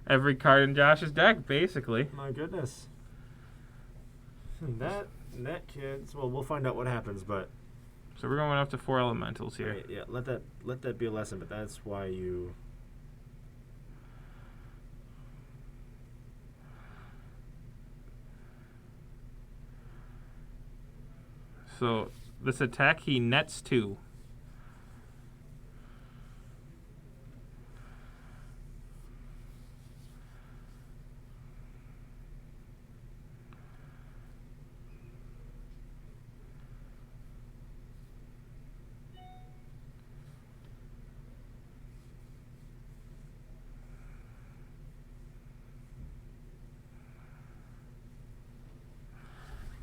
every card in Josh's deck, basically. My goodness. That kid. Well, we'll find out what happens, but. So we're going up to 4 elementals here. Right, yeah, let that be a lesson, but that's why you. So this attack, he nets 2.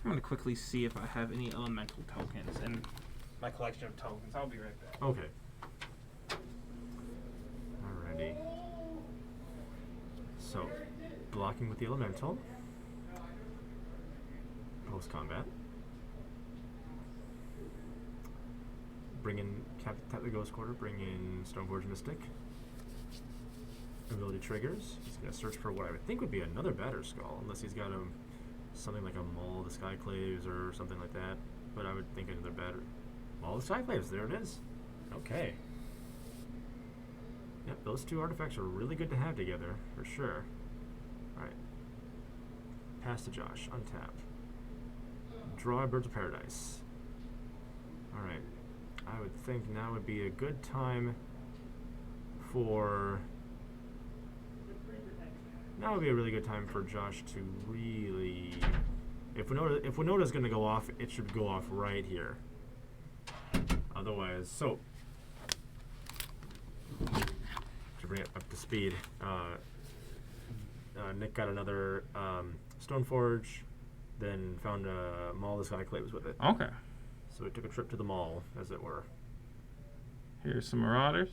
I'm going to quickly see if I have any elemental tokens in my collection of tokens. I'll be right back. Okay. Alrighty. So, blocking with the elemental. Post combat. Bring in tap the Ghost Quarter. Bring in Stoneforge Mystic. Ability triggers. He's gonna search for what I would think would be another Batterskull, unless he's got something like a Maul of the Skyclaves or something like that. But I would think another Maul of the Skyclaves. There it is. Okay. Yep, those 2 artifacts are really good to have together, for sure. Alright. Pass to Josh. Untap. Draw Birds of Paradise. Alright. I would think now would be a good time for... Now would be a really good time for Josh to really If Winota's going to go off, it should go off right here. Otherwise, so to bring it up to speed, Nick got another Stoneforge, then found a Maul of Skyclaves with it. Okay. So we took a trip to the mall, as it were. Here's some Marauders.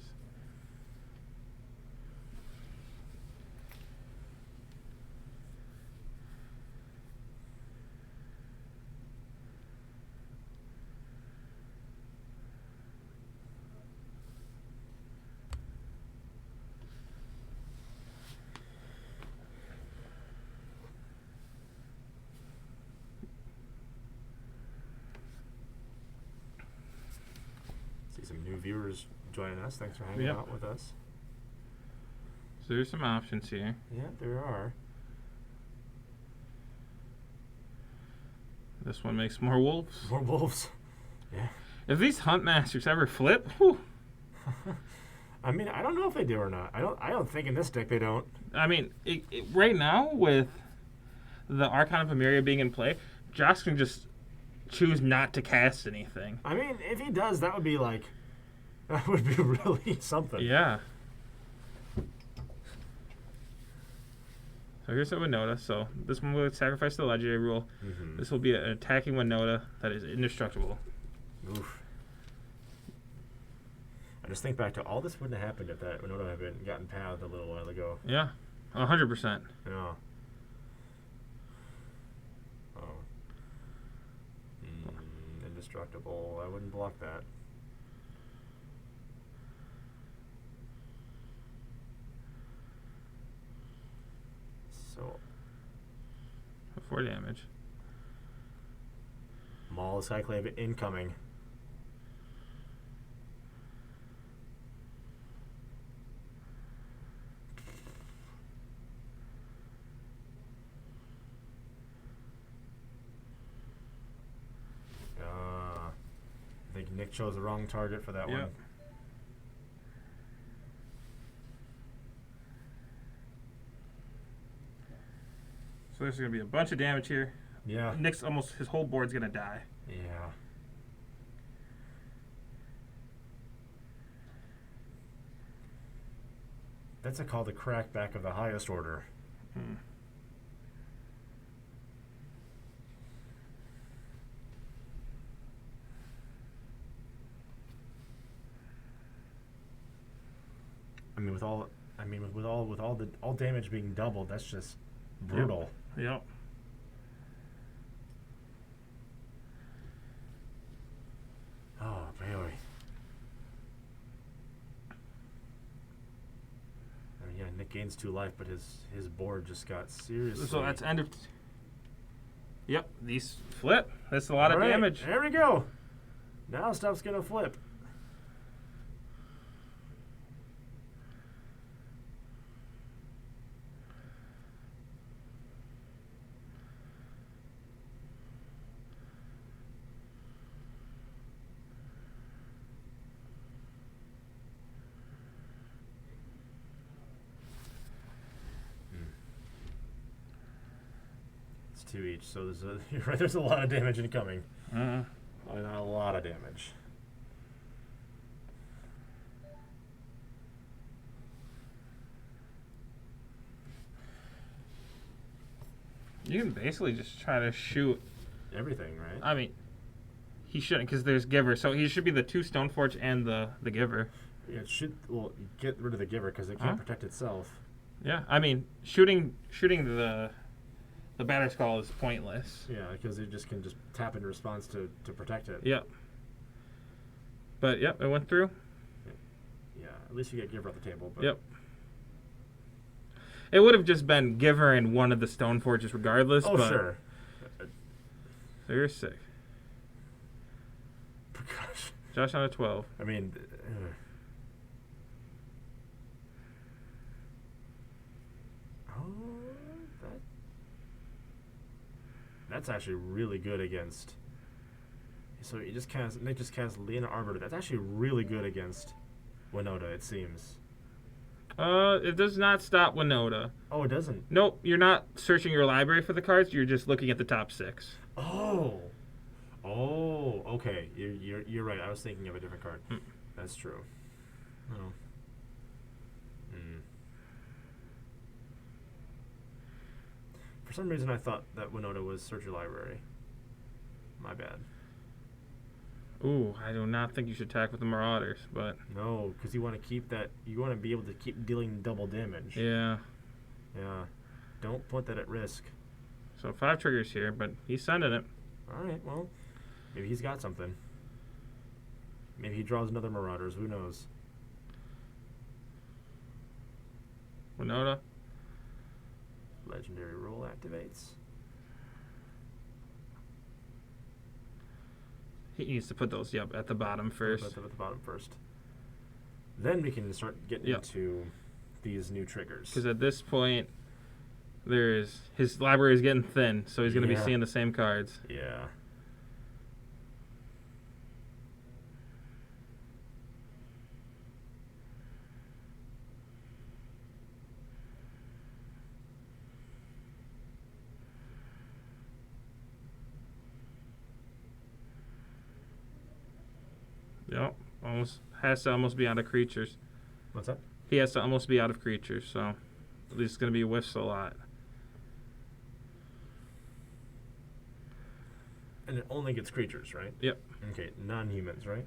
See some new viewers joining us. Thanks for hanging Yep. out with us. So there's some options here. Yeah, there are. This one makes more wolves. More wolves. Yeah. If these Hunt Masters ever flip, whew, I mean, I don't know if they do or not. I don't think in this deck they don't. I mean, right now with the Archon of Emeria being in play, Josh can just choose not to cast anything. I mean, if he does, that would be really something. Yeah. So here's a Winota. So this one will sacrifice the legendary rule. Mm-hmm. This will be an attacking Winota that is indestructible. Oof. I just think back to all this wouldn't have happened if that Winota had gotten pathed a little while ago. Yeah, 100%. Yeah. Oh. Indestructible. I wouldn't block that. So, 4 damage. Maul of Skyclave incoming. I think Nick chose the wrong target for that one. Yep. So there's going to be a bunch of damage here. Yeah. Nick's almost, his whole board's going to die. Yeah. That's called the crackback of the highest order. Hmm. With all damage being doubled, that's just brutal. Yep. Oh boy. I mean, yeah, Nick gains 2 life, but his board just got seriously. So that's end of. Yep, these flip. That's a lot of All right, damage. There we go. Now stuff's gonna flip. It's 2 each, so you're right. There's a lot of damage incoming. Uh, A lot of damage. you can basically just try to shoot. Everything, right? I mean, he shouldn't because there's Giver. So he should be the 2 Stoneforge and the Giver. Yeah, it should. Well, get rid of the giver because it can't protect itself. Yeah, I mean, shooting the Batter Skull is pointless. Yeah, because it just can tap in response to protect it. Yep. But yep, it went through. Yeah, at least you get giver at the table. But Yep. It would have just been Giver and one of the Stoneforges regardless. Oh but sure. So you're sick. Gosh. Josh on a 12. I mean. That's actually really good against. So Nick just cast Leona Arbiter. That's actually really good against Winota, it seems. It does not stop Winota. Oh, it doesn't. Nope, you're not searching your library for the cards. You're just looking at the top 6. Oh. Oh, okay. You're right. I was thinking of a different card. That's true. Oh. For some reason, I thought that Winota was search your library. My bad. Ooh, I do not think you should attack with the Marauders, but No, because you want to keep that. You want to be able to keep dealing double damage. yeah. Yeah. Don't put that at risk. So 5 triggers here, but he's sending it. All right. Well, maybe he's got something. Maybe he draws another Marauders. Who knows? Winota. Legendary rule activates. He needs to put those, at the bottom first. Put them at the bottom first. Then we can start getting Yep. into these new triggers. Because at this point, his library is getting thin, so he's going to be Yeah. seeing the same cards. Yeah. Yep, has to almost be out of creatures. What's that? He has to almost be out of creatures, so at least it's going to be whiffs a lot. And it only gets creatures, right? Yep. Okay, non-humans, right?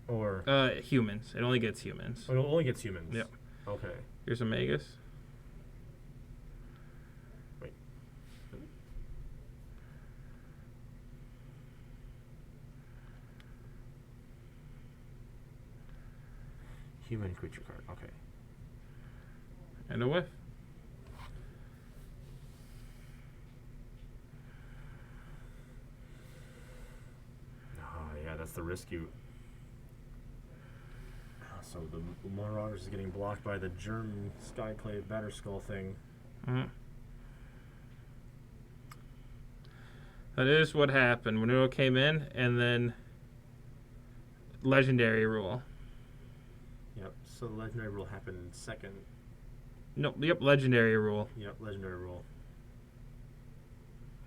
Or Humans. It only gets humans. it only gets humans. Yep. Okay. Here's a Magus. Wait. Human creature card. Okay. And a whiff. Oh, yeah, that's the risk you. So the Marauders is getting blocked by the German Skyclave Batterskull thing. Mm-hmm. That is what happened. Winota came in, and then legendary rule. Yep. So the legendary rule happened second. Nope. Yep. Legendary rule. Yep. Legendary rule.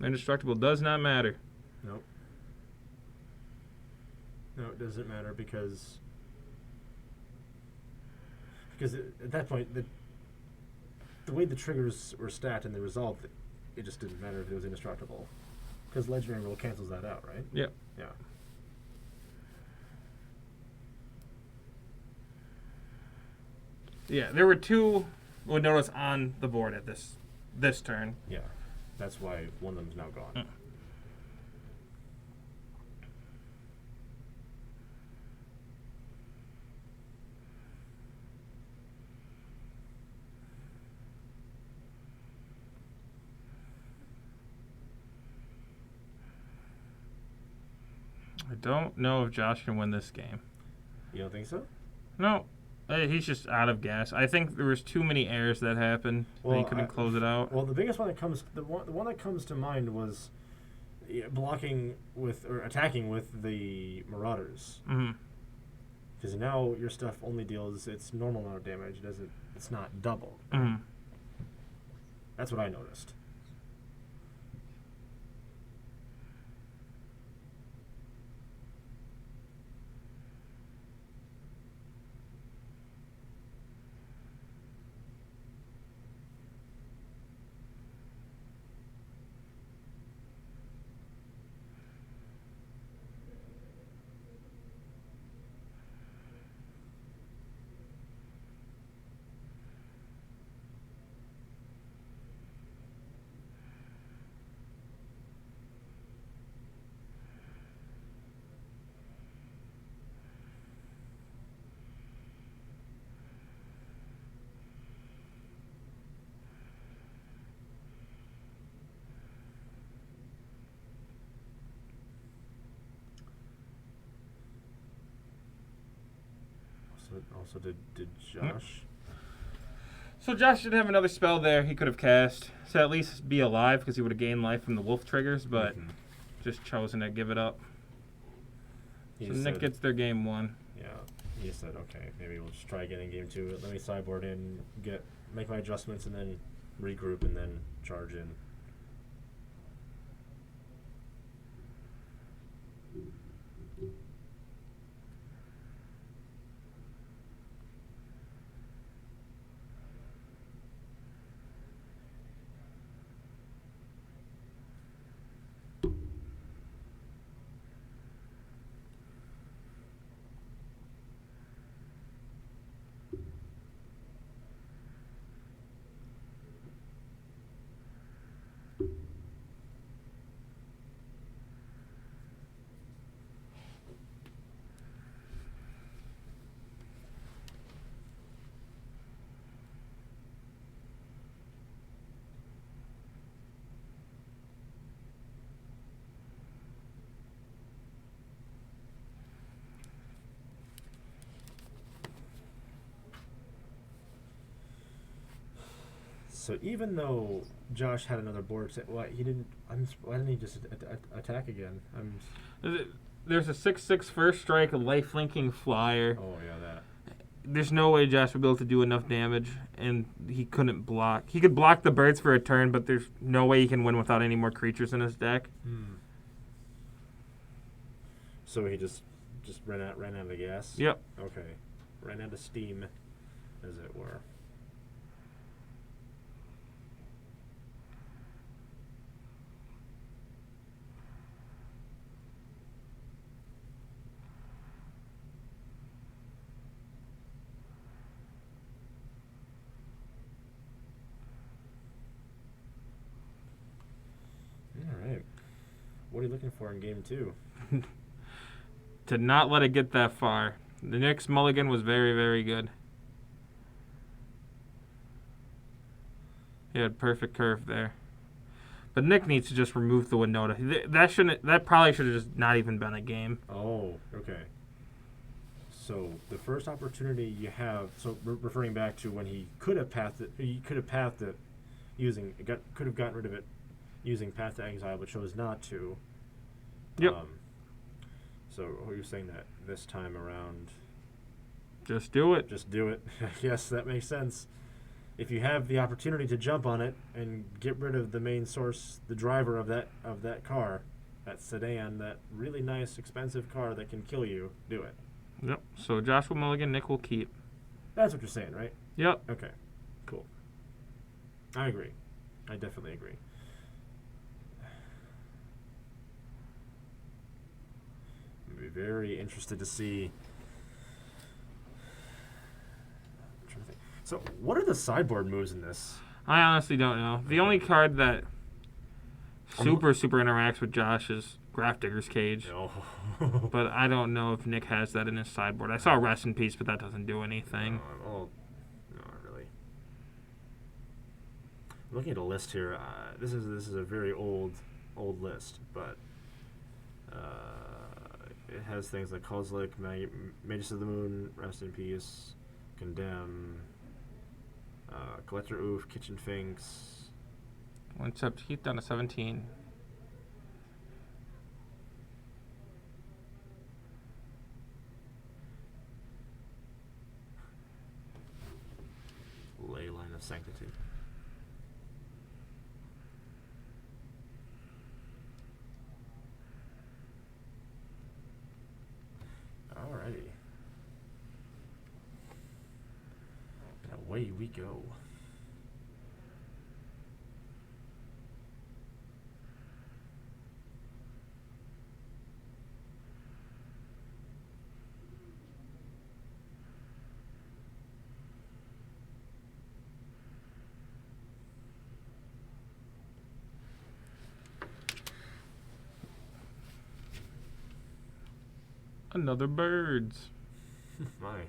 Indestructible does not matter. Nope. No, it doesn't matter because at that point the way the triggers were stacked and they resolved, it just didn't matter if it was indestructible because legendary rule cancels that out, right? Yep. Yeah. Yeah. There were 2 Winotas on the board at this turn. Yeah. That's why one of them's now gone. I don't know if Josh can win this game. You don't think so? No. He's just out of gas. I think there was too many errors that happened. That he couldn't close it out. Well, the biggest one that comes, the one that comes to mind was blocking with or attacking with the Marauders. Mm-hmm. Because now your stuff only deals its normal amount of damage. It's not double. Mm-hmm. That's what I noticed. Also, did Josh? So Josh should have another spell there he could have cast to at least be alive because he would have gained life from the wolf triggers, but just chosen to give it up. So Nick gets their game 1. Yeah, he said, okay, maybe we'll just try again in game 2. Let me sideboard in, make my adjustments, and then regroup, and then charge in. So even though Josh had another board set, why didn't he just attack again? There's a 6/6 first strike, a life-linking flyer. Oh yeah, that. There's no way Josh would be able to do enough damage, and he couldn't block. He could block the birds for a turn, but there's no way he can win without any more creatures in his deck. So he just ran out of gas. Yep. Okay, ran out of steam, as it were. All right. What are you looking for in game 2? To not let it get that far. The Nick's mulligan was very, very good. He had perfect curve there. But Nick needs to just remove the Winota. That probably should have just not even been a game. Oh, okay. So the first opportunity you have, referring back to when he could have pathed it, could have gotten rid of it using Path to Exile, but chose not to. Yep. So you're saying that this time around, just do it. Just do it. Yes, that makes sense. If you have the opportunity to jump on it and get rid of the main source, the driver of that car, that sedan, that really nice, expensive car that can kill you, do it. Yep. So Josh will mulligan, Nick will keep. That's what you're saying, right? Yep. Okay. Cool. I agree. I definitely agree. I'd be very interested to see. I'm trying to think. So, what are the sideboard moves in this? I honestly don't know. The only card that super interacts with Josh is Grafdigger's Cage. No. But I don't know if Nick has that in his sideboard. I saw Rest in Peace, but that doesn't do anything. No, not really. I'm looking at a list here. This is a very old list, but it has things like Kozilek, Magus of the Moon, Rest in Peace, Condemn, Collector Oof, Kitchen Finks. Went up Heath down to 17. Leyline of Sanctity. Alrighty. And away we go. Another birds. My.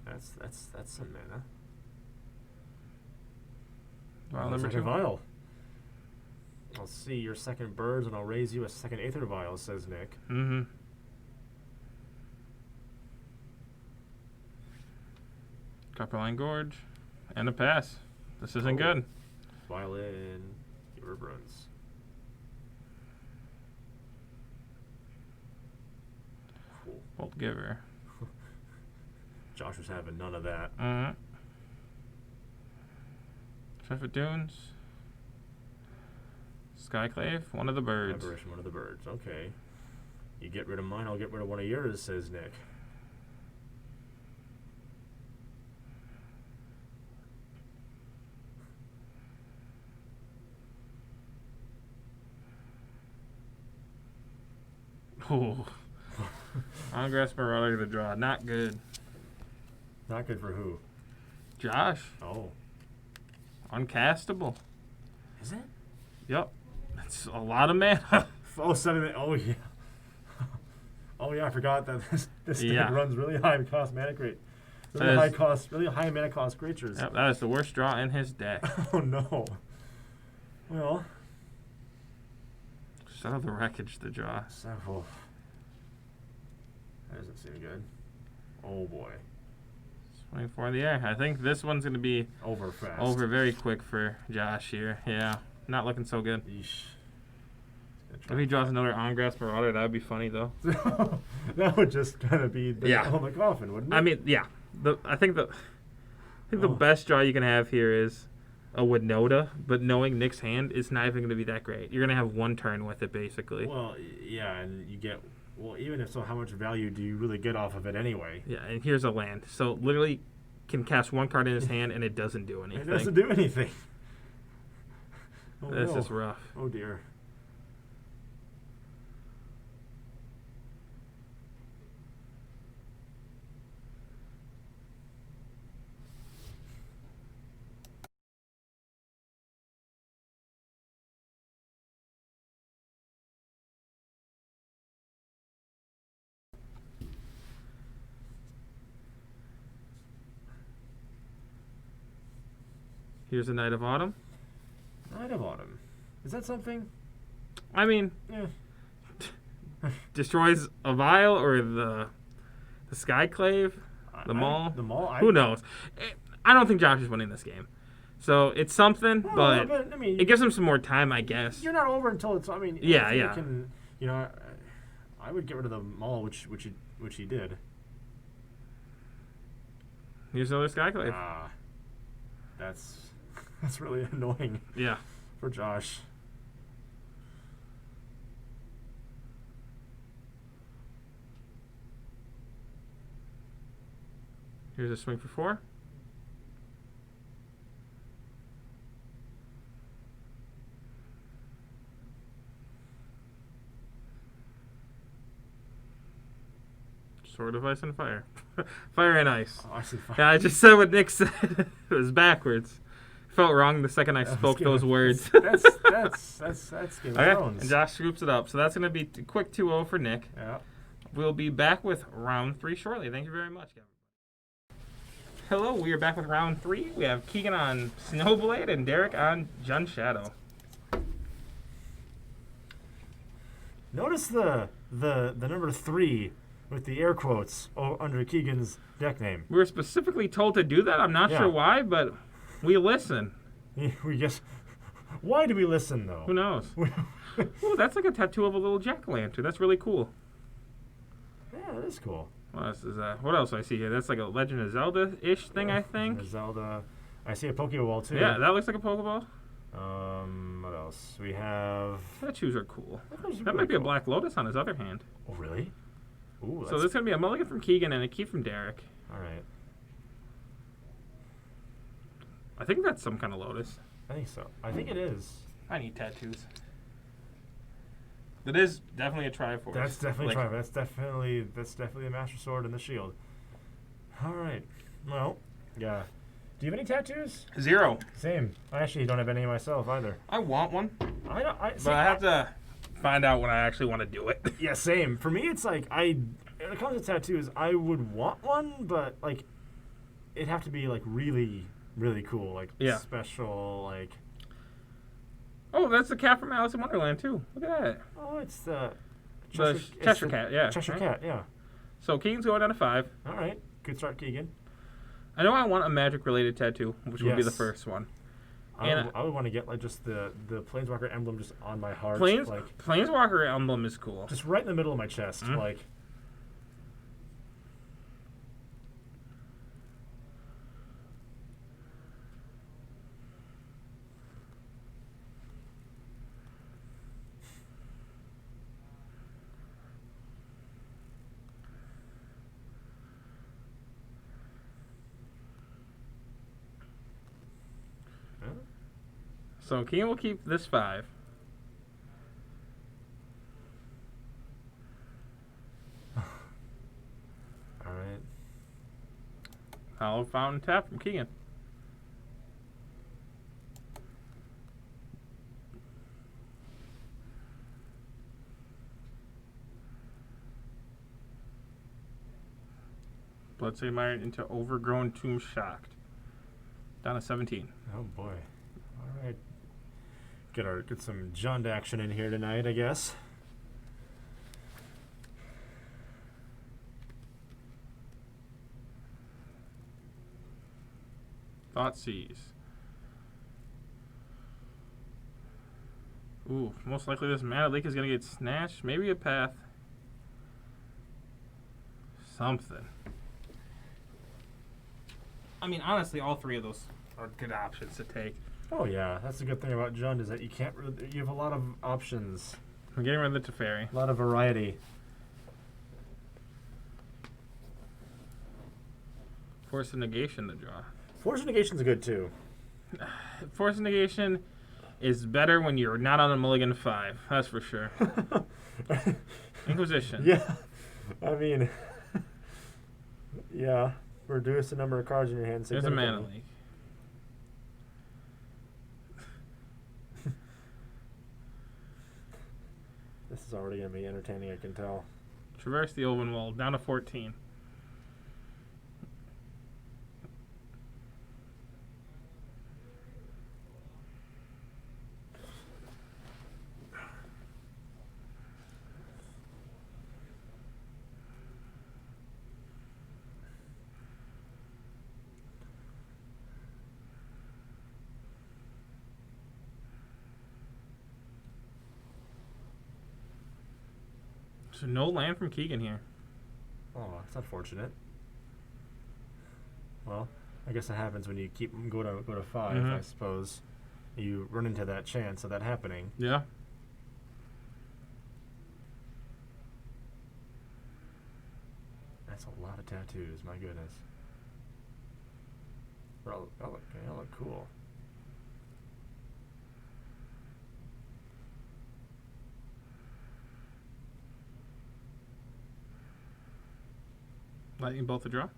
That's some mana. Vial number 2. Vial. I'll see your second birds and I'll raise you a second Aether Vial, says Nick. Mm-hmm. Copperline Gorge. And a pass. This isn't good. Violin. Your Bruns. Bolt Giver. Josh was having none of that. Trevor Dunes. Skyclave, one of the birds. Aberration, one of the birds. Okay. You get rid of mine, I'll get rid of one of yours, says Nick. Oh. On-grass Marauder to draw. Not good. Not good for who? Josh. Oh. Uncastable. Is it? Yep. That's a lot of mana. Oh, sediment. Oh, yeah. Oh, yeah, I forgot that this thing Yeah. runs really high cost mana create. Really high mana cost creatures. Yep, that is the worst draw in his deck. Oh, no. Well. Shut up the wreckage to draw. Several. That doesn't seem good. Oh, boy. 24 in the air. I think this one's going to be Over fast. over very quick for Josh here. Yeah, not looking so good. Yeesh. If he draws another on-grass Marauder, that would be funny, though. That would just kind of be the Yeah. nail in the coffin, wouldn't it? I mean, yeah. I think the best draw you can have here is a Winota, but knowing Nick's hand, it's not even going to be that great. You're going to have one turn with it, basically. Well, yeah, and you get... Well, even if so, how much value do you really get off of it anyway? Yeah, and here's a land. So, literally, can cast one card in his hand, and it doesn't do anything. It doesn't do anything. Oh, This no. is rough. Oh, dear. Here's a Knight of Autumn. Knight of Autumn. Is that something? I mean, Yeah. destroys a vial or the Skyclave, the Maul. The Maul? Who knows? I don't think Josh is winning this game. So it's something, Well, but I mean, it gives him some more time, I guess. you're not over until it's... I mean... Yeah, I think yeah. you can, you know, I would get rid of the Maul, which he did. Here's another Skyclave. Ah. That's really annoying Yeah. for Josh. Here's a swing for 4. Sword of Ice and Fire. Fire and Ice. Oh, I see. Fine. Yeah, I just said what Nick said. It was backwards. Felt wrong the second I spoke those words. That's Game of Okay, Thrones. and Josh scoops it up. So that's going to be a quick 2-0 for Nick. Yeah. We'll be back with round 3 shortly. Thank you very much, Kevin. Hello, we are back with round 3. We have Keegan on Snowblade and Derek on Jun Shadow. Notice the number 3 with the air quotes under Keegan's deck name. We were specifically told to do that. I'm not Yeah. sure why, but we listen. We just... Why do we listen, though? Who knows? Ooh, that's like a tattoo of a little jack-o'-lantern. That's really cool. Yeah, that is cool. What else is that? What else I see here? That's like a Legend of Zelda-ish thing, I think. There's Zelda. I see a Pokeball, too. Yeah, that looks like a Pokeball. What else? We have... Tattoos are cool. Those are That really might be a cool. Black Lotus on his other hand. Oh, really? Ooh, So this is going to be a mulligan from Keegan and a key from Derek. All right. I think that's some kind of lotus. I think so. I think it is. I need tattoos. That is definitely a Triforce. That's definitely Like, Triforce. That's definitely a Master Sword and the shield. All right. Well, yeah. Do you have any tattoos? 0. Same. I actually don't have any myself either. I want one, I don't. but I have to find out when I actually want to do it. Yeah, same. For me, it's like when it comes to tattoos, I would want one, but like it'd have to be like really, really cool, like Yeah. special, like. Oh, that's the cat from Alice in Wonderland, too. Look at that. Oh, it's the The Cheshire Cat, yeah. Cheshire right? Cat, yeah. So Keegan's going down to 5. All right, good start, Keegan. I know I want a magic-related tattoo, which would be the Yes. first one. I And, would want to get like just the Planeswalker emblem just on my heart, like Planeswalker emblem is cool. just right in the middle of my chest, Mhm. like. So Keegan will keep this 5. All right. Hollow Fountain tap from Keegan. Bloodsail Mire into Overgrown Tomb Shocked. Down to 17. Oh boy. All right. Get some Jund action in here tonight, I guess. Thoughtseize. Ooh, most likely this Mana Leak is going to get snatched. Maybe a path. Something. I mean, honestly, all 3 of those are good options to take. Oh yeah, that's the good thing about Jund is that you can't really, you have a lot of options, I'm getting rid of the Teferi. a lot of variety. Force of Negation to draw. Force of Negation's good too. Force of Negation is better when you're not on a mulligan 5. That's for sure. Inquisition. Yeah, I mean, yeah. Reduce the number of cards in your hand. There's a Mana Leak. This is already going to be entertaining, I can tell. Traverse the Open Wall. Down to 14. So no land from Keegan here. Oh, that's unfortunate. Well, I guess that happens when you keep go to 5. I suppose you run into that chance of that happening. Yeah. That's a lot of tattoos. My goodness. They look cool. Lightning Bolt to draw.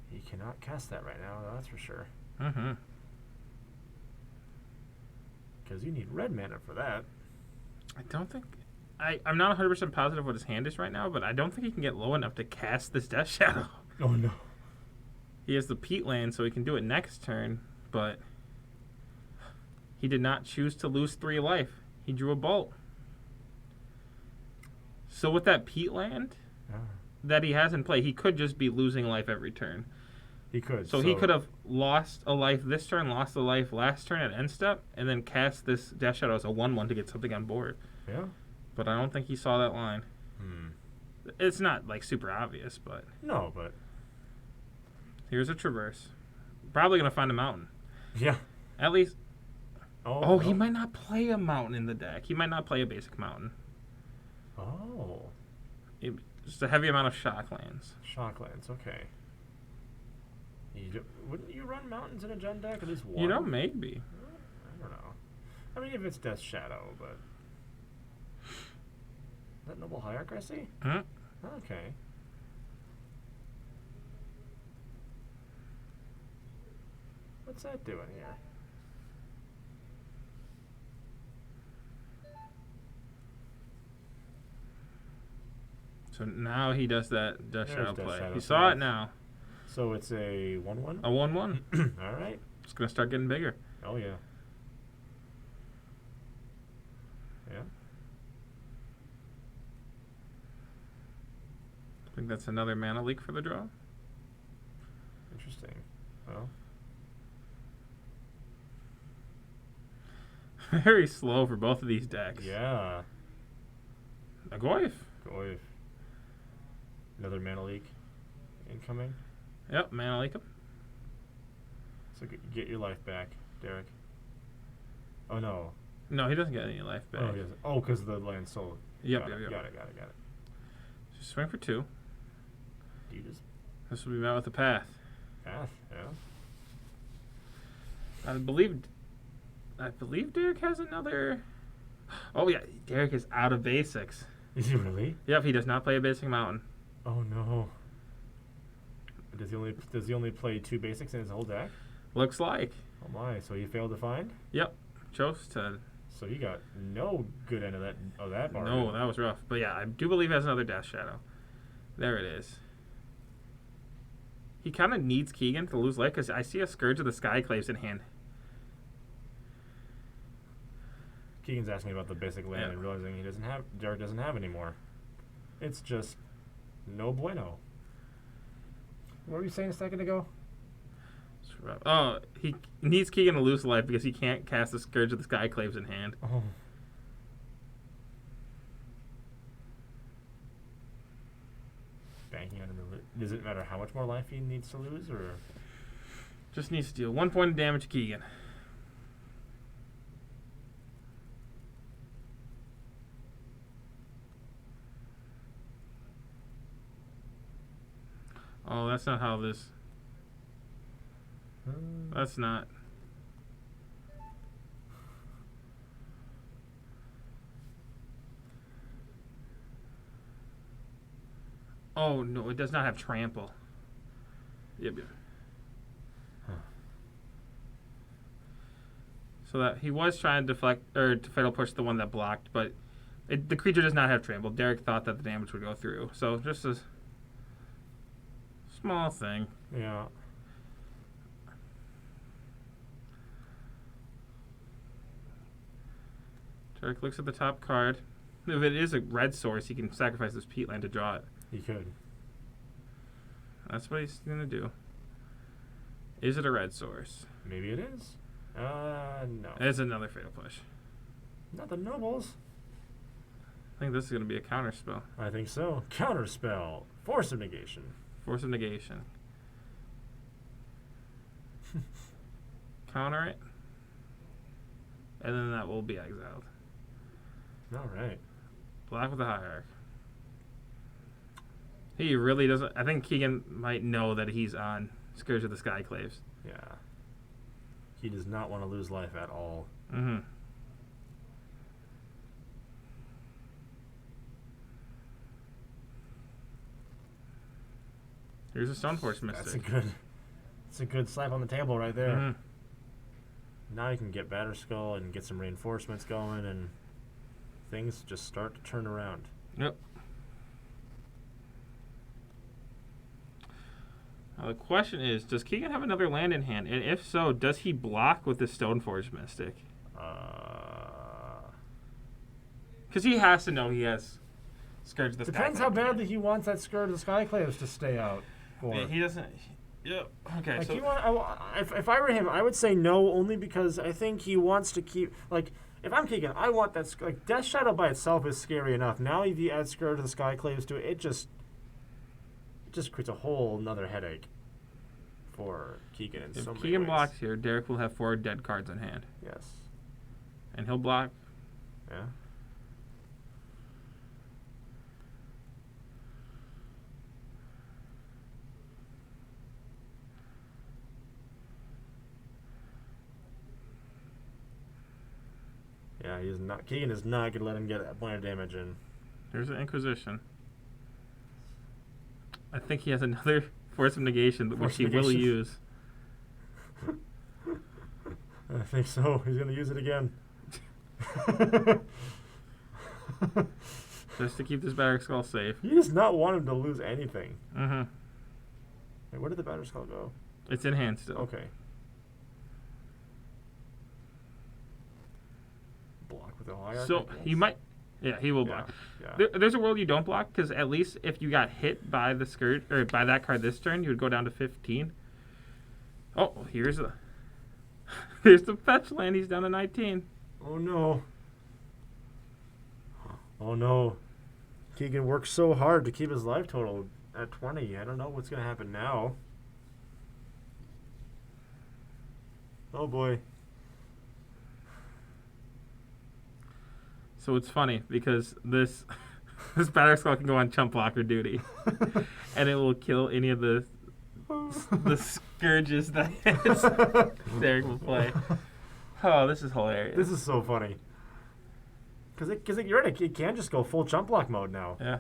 You cannot cast that right now, that's for sure. Mm-hmm. Because you need red mana for that. I don't think... I'm not 100% positive what his hand is right now, but I don't think he can get low enough to cast this Death Shadow. Oh no. He has the Peat land, so he can do it next turn, but he did not choose to lose 3 life. He drew a Bolt. So with that Peat land that he has in play, he could just be losing life every turn. He could. So he could have lost a life this turn, lost a life last turn at end step, and then cast this Death Shadow as a 1/1 to get something on board. Yeah. But I don't think he saw that line. It's not like super obvious, but No, but here's a Traverse. Probably gonna find a mountain. yeah. At least. Oh, He might not play a mountain in the deck. He might not play a basic mountain. Oh. Just a heavy amount of shock lands. Shocklands, okay. Wouldn't you run mountains in a Jund deck? At least one? You know, maybe. I don't know. I mean, if it's Death Shadow, but... Is that Noble Hierarch I see? Hmm? Okay. What's that doing here? So now he does that Death There's Shadow Death play. Shadow, He so saw it that's- now. So it's a 1/1? A 1/1. All right. It's going to start getting bigger. Oh, yeah. Yeah. I think that's another Mana Leak for the draw. Interesting. Well, Very slow for both of these decks. yeah. A Goyf. Goyf. Another Mana Leak incoming. Yep, Mana Leak him. So get your life back, Derek. Oh, no. No, he doesn't get any life back. Oh, he doesn't. Oh, because the land's sold. Yep, Got yep, it, yep. Got it. Just swing for 2. You just This will be met with a path. path, yeah. I believe Derek has another. Oh yeah, Derek is out of basics. Is he really? Yep, he does not play a basic mountain. Oh no. Does he only play 2 basics in his whole deck? Looks like. Oh my! So he failed to find. Yep, chose to. So he got no good end of that bargain. No, that was rough. But yeah, I do believe he has another Death Shadow. There it is. He kind of needs Keegan to lose life because I see a Scourge of the Skyclaves in hand. Keegan's asking about the basic land and realizing Derek doesn't have anymore. It's just no bueno. What were you saying a second ago? Oh, he needs Keegan to lose life because he can't cast the Scourge of the Skyclaves in hand. Oh. Banking on him. Does it matter how much more life he needs to lose, or just needs to deal 1 point of damage to Keegan? Oh, that's not how this. That's not. Oh no, it does not have trample. Yep. Huh. So that he was trying to deflect or to fatal push the one that blocked, but the creature does not have trample. Derek thought that the damage would go through, so just a small thing. Yeah. Derek looks at the top card. If it is a red source, he can sacrifice this peatland to draw it. He could. That's what he's going to do. Is it a red source? Maybe it is. No. It's another fatal push. Not the nobles. I think this is going to be a counter spell. I think so. Counter spell. Force of negation. Force of negation. Counter it. And then that will be exiled. All right. Black with the Hierarch. He really doesn't. I think Keegan might know that he's on Scourge of the Skyclaves. Yeah. He does not want to lose life at all. Mm-hmm. Here's a Stoneforge Mystic. That's a good slap on the table right there. Mm-hmm. Now you can get Batterskull and get some reinforcements going, and things just start to turn around. Yep. Now the question is, does Keegan have another land in hand? And if so, does he block with the Stoneforge Mystic? Because he has to know he has Scourge of the Depends Skyclave. how badly he wants that Scourge of the Skyclaves to stay out. Yeah, he doesn't. Yep. Okay. Like So if I were him, I would say no, only because I think he wants to keep, like, if I'm Keegan, I want that, like, Death Shadow by itself is scary enough. Now if you add Scourge of the Skyclaves to it, it just creates a whole another headache for Keegan in so many if Keegan ways. blocks here, Derek will have 4 dead cards in hand, Yes. and he'll block. Yeah. Yeah, he's not. Keegan is not gonna let him get a point of damage in. Here's an Inquisition. I think he has another Force of Negation, which he will use. I think so. He's gonna use it again. Just to keep this Batterskull safe. He does not want him to lose anything. Mm-hmm. Wait, where did the Batterskull go? It's in hand still. Okay. Block with the hierarchy. So you might. Yeah, he will block. Yeah. There's a world you don't block because at least if you got hit by the Scourge or by that card this turn, you would go down to 15. Oh, here's the fetch land. He's down to 19. Oh no. Oh no. Keegan worked so hard to keep his life total at 20. I don't know what's gonna happen now. Oh boy. So it's funny because this Batterskull can go on chump blocker duty, and it will kill any of the scourges that Derek will play. Oh, this is hilarious. This is so funny. Because you're right, it can just go full jump block mode now. Yeah.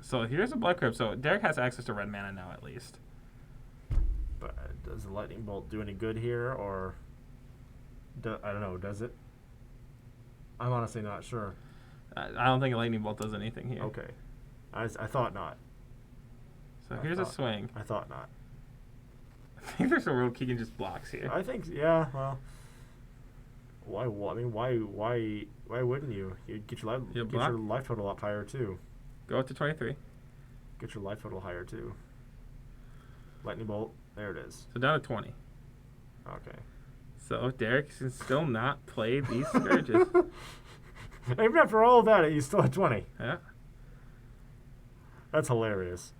So here's a Blood Crypt. So Derek has access to red mana now, at least. But does the Lightning Bolt do any good here, or I don't know, does it? I'm honestly not sure. I don't think a Lightning Bolt does anything here. Okay. I thought not. So here's a swing. I thought not. I think there's a world Keegan just blocks here. I think, yeah, well. Why? I mean, why wouldn't you? You'd get your life total up higher too. Go up to 23. Get your life total higher too. Lightning Bolt. There it is. So down to 20. Okay. So Derek can still not play these Scourges. Even after all of that, he's still at 20. Yeah. That's hilarious.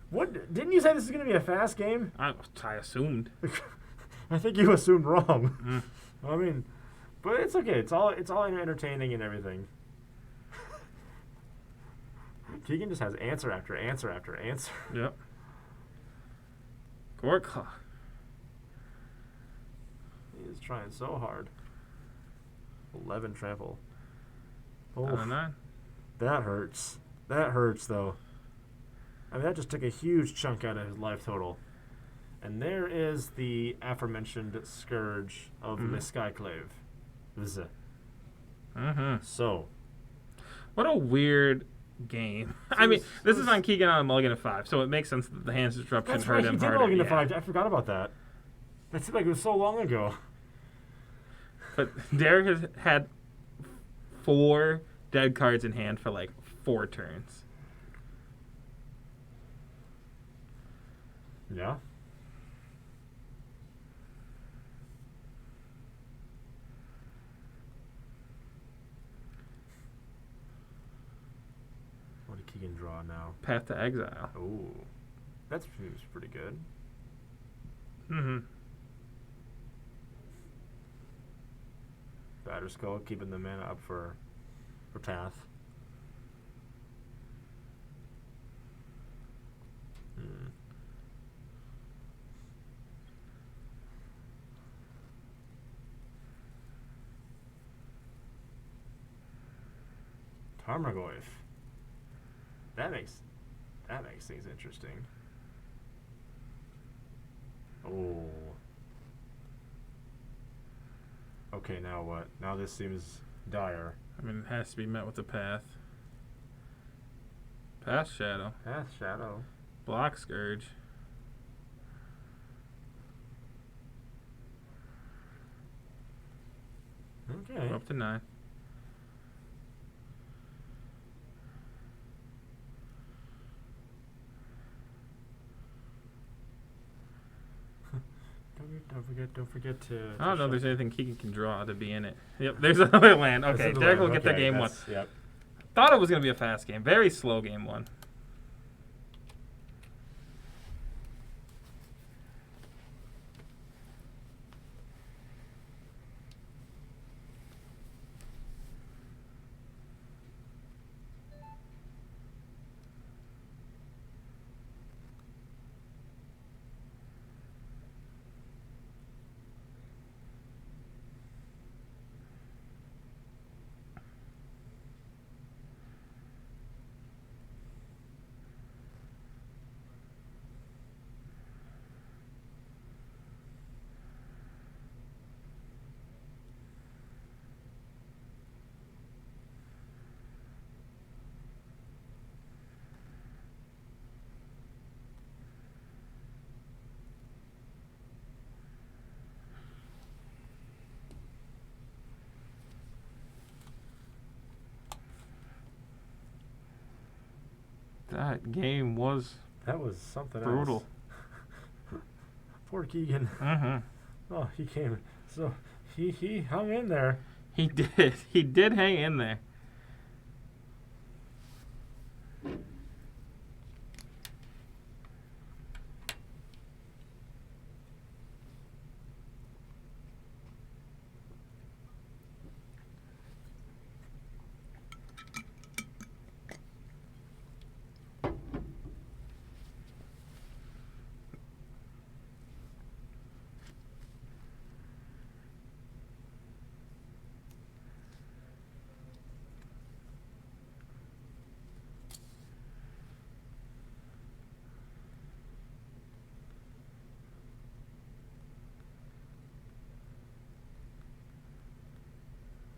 What? Didn't you say this is going to be a fast game? I assumed. I think you assumed wrong. I mean, but it's okay. It's all entertaining and everything. Keegan just has answer after answer after answer. Yep. Gorkla. He is trying so hard. 11 trample. Down to 9. That hurts. That hurts, though. I mean, that just took a huge chunk out of his life total. And there is the aforementioned Scourge of the Skyclave. So. What a weird game. I mean, this is on Keegan on a mulligan of 5, so it makes sense that the Hands Disruption That's hurt right, him he did harder. mulligan to 5. I forgot about that. That seemed like it was so long ago. But Derek has had 4 dead cards in hand for like 4 turns. Yeah. What did Keegan draw now? Path to Exile. Ooh. That seems pretty good. Batterskull keeping the mana up for Path. Tarmogoyf. That makes things interesting. Oh. Okay, now what? Now this seems dire. I mean, it has to be met with a Path. Path Shadow. Path Shadow. Block Scourge. Okay. Up to 9. Don't forget to. I don't know if there's anything Keegan can draw to be in it. Yep, there's another land. Okay, Derek will get the game 1. Yep. Thought it was going to be a fast game. Very slow game 1. That game was something brutal. Else. Poor Keegan. Oh, he came. So he hung in there. He did. He did hang in there.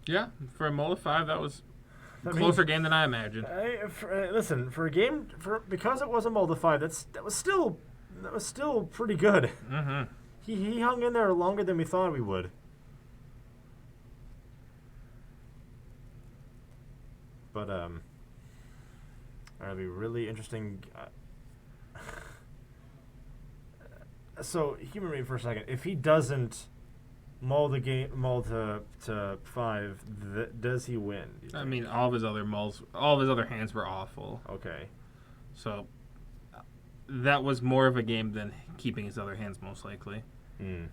Yeah, for a Mola 5, that was I a mean, closer game than I imagined. Listen, for a game because it was a Molda 5, that was still pretty good. Mm-hmm. He hung in there longer than we thought we would. But that'll be really interesting. So humor me for a second. If he doesn't mull to 5, does he win? Do you I think? mean, all of his other hands were awful. Okay. So that was more of a game than keeping his other hands, most likely. Hmm.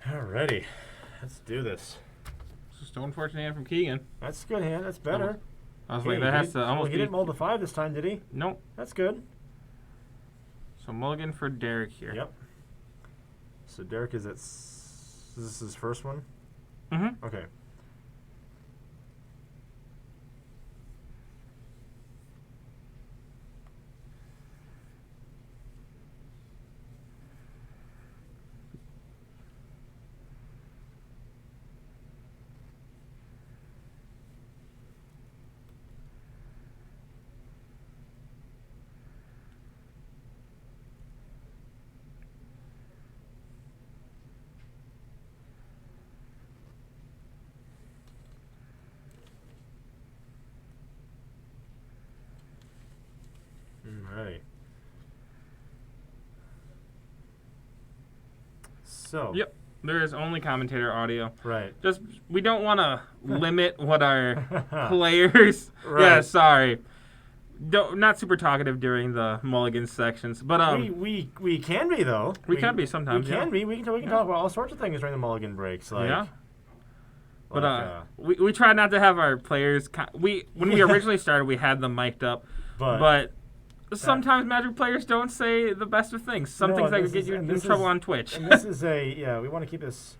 Alrighty, let's do this. So stone fortune hand from Keegan. That's a good hand. That's better. I was Hey, like, that has to almost he be. didn't mull the 5 this time, did he? Nope. That's good. So mulligan for Derek here. Yep. So Derek is at. Is this his first one? Mm-hmm. Okay. Alright. So. Yep. There is only commentator audio. Right. Just we don't want to limit what our players. Right. Yeah, sorry. Not super talkative during the mulligan sections, but we can be though. we can be sometimes. We can yeah. be. We can talk about all sorts of things during the mulligan breaks. Like, Yeah. But like, we try not to have our players. When we originally started, we had them mic'd up, but sometimes Magic players don't say the best of things. Some things that could get you in trouble on Twitch. And this is we want to keep this.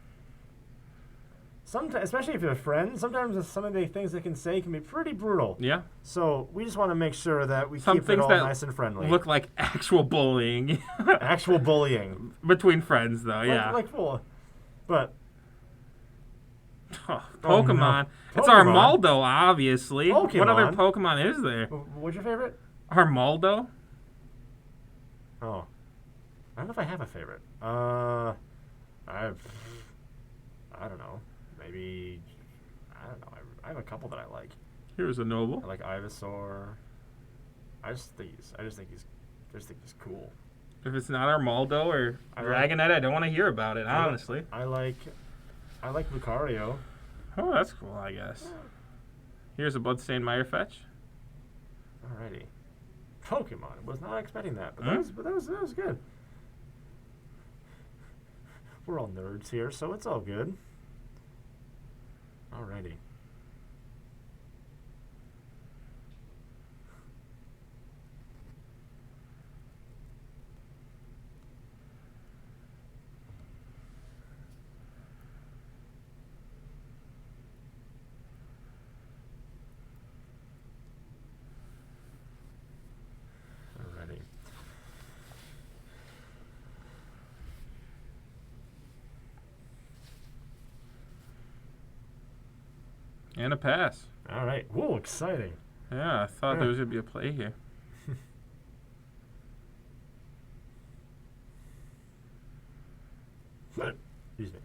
Sometimes, especially if you're friends, sometimes some of the things they can say can be pretty brutal. Yeah. So we just want to make sure that we Some keep it things all that nice and friendly. look like actual bullying. Actual bullying Between friends, though. Yeah. But Oh, Oh, no. Pokemon. It's Pokemon? Armaldo, obviously. What other Pokemon? Pokemon is there? what's your favorite? Armaldo? Oh, I don't know if I have a favorite. I don't know. Maybe I don't know. I have a couple that I like. Here's a noble. I like Ivysaur. I just think he's cool. If it's not Armaldo or I like- Dragonite, I don't want to hear about it, I like- honestly. I like Lucario. Oh, that's cool, I guess. Here's a Bloodstained Mirefetch. Alrighty. Pokemon. Was not expecting that, but Hmm? that was good. We're all nerds here, so it's all good. Alrighty. Alrighty. And a pass. All right. Whoa, exciting. Yeah, I thought there was going to be a play here. Excuse me.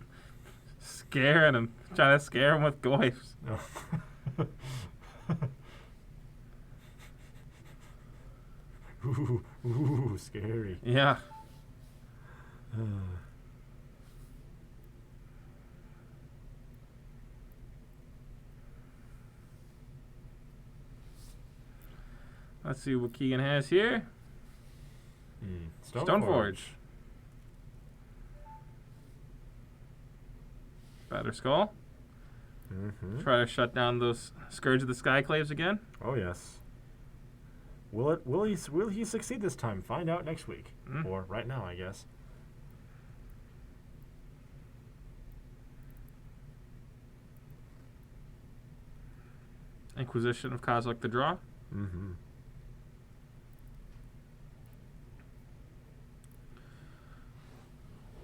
Scaring him. Trying to scare him with goifs. No. Ooh, scary. Yeah. Let's see what Keegan has here. Stoneforge. Batter Skull. Mm-hmm. Try to shut down those Scourge of the Skyclaves again. Oh yes. Will he succeed this time? Find out next week, or right now, I guess. Inquisition of Kozilek the Draw. Mm-hmm.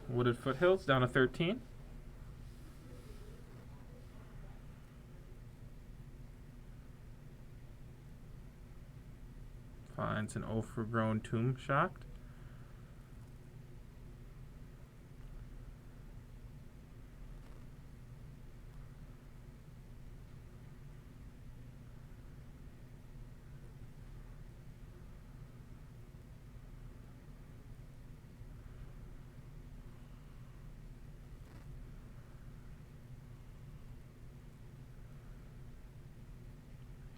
Wooded Foothills down to 13. Finds an overgrown Tomb Shocked.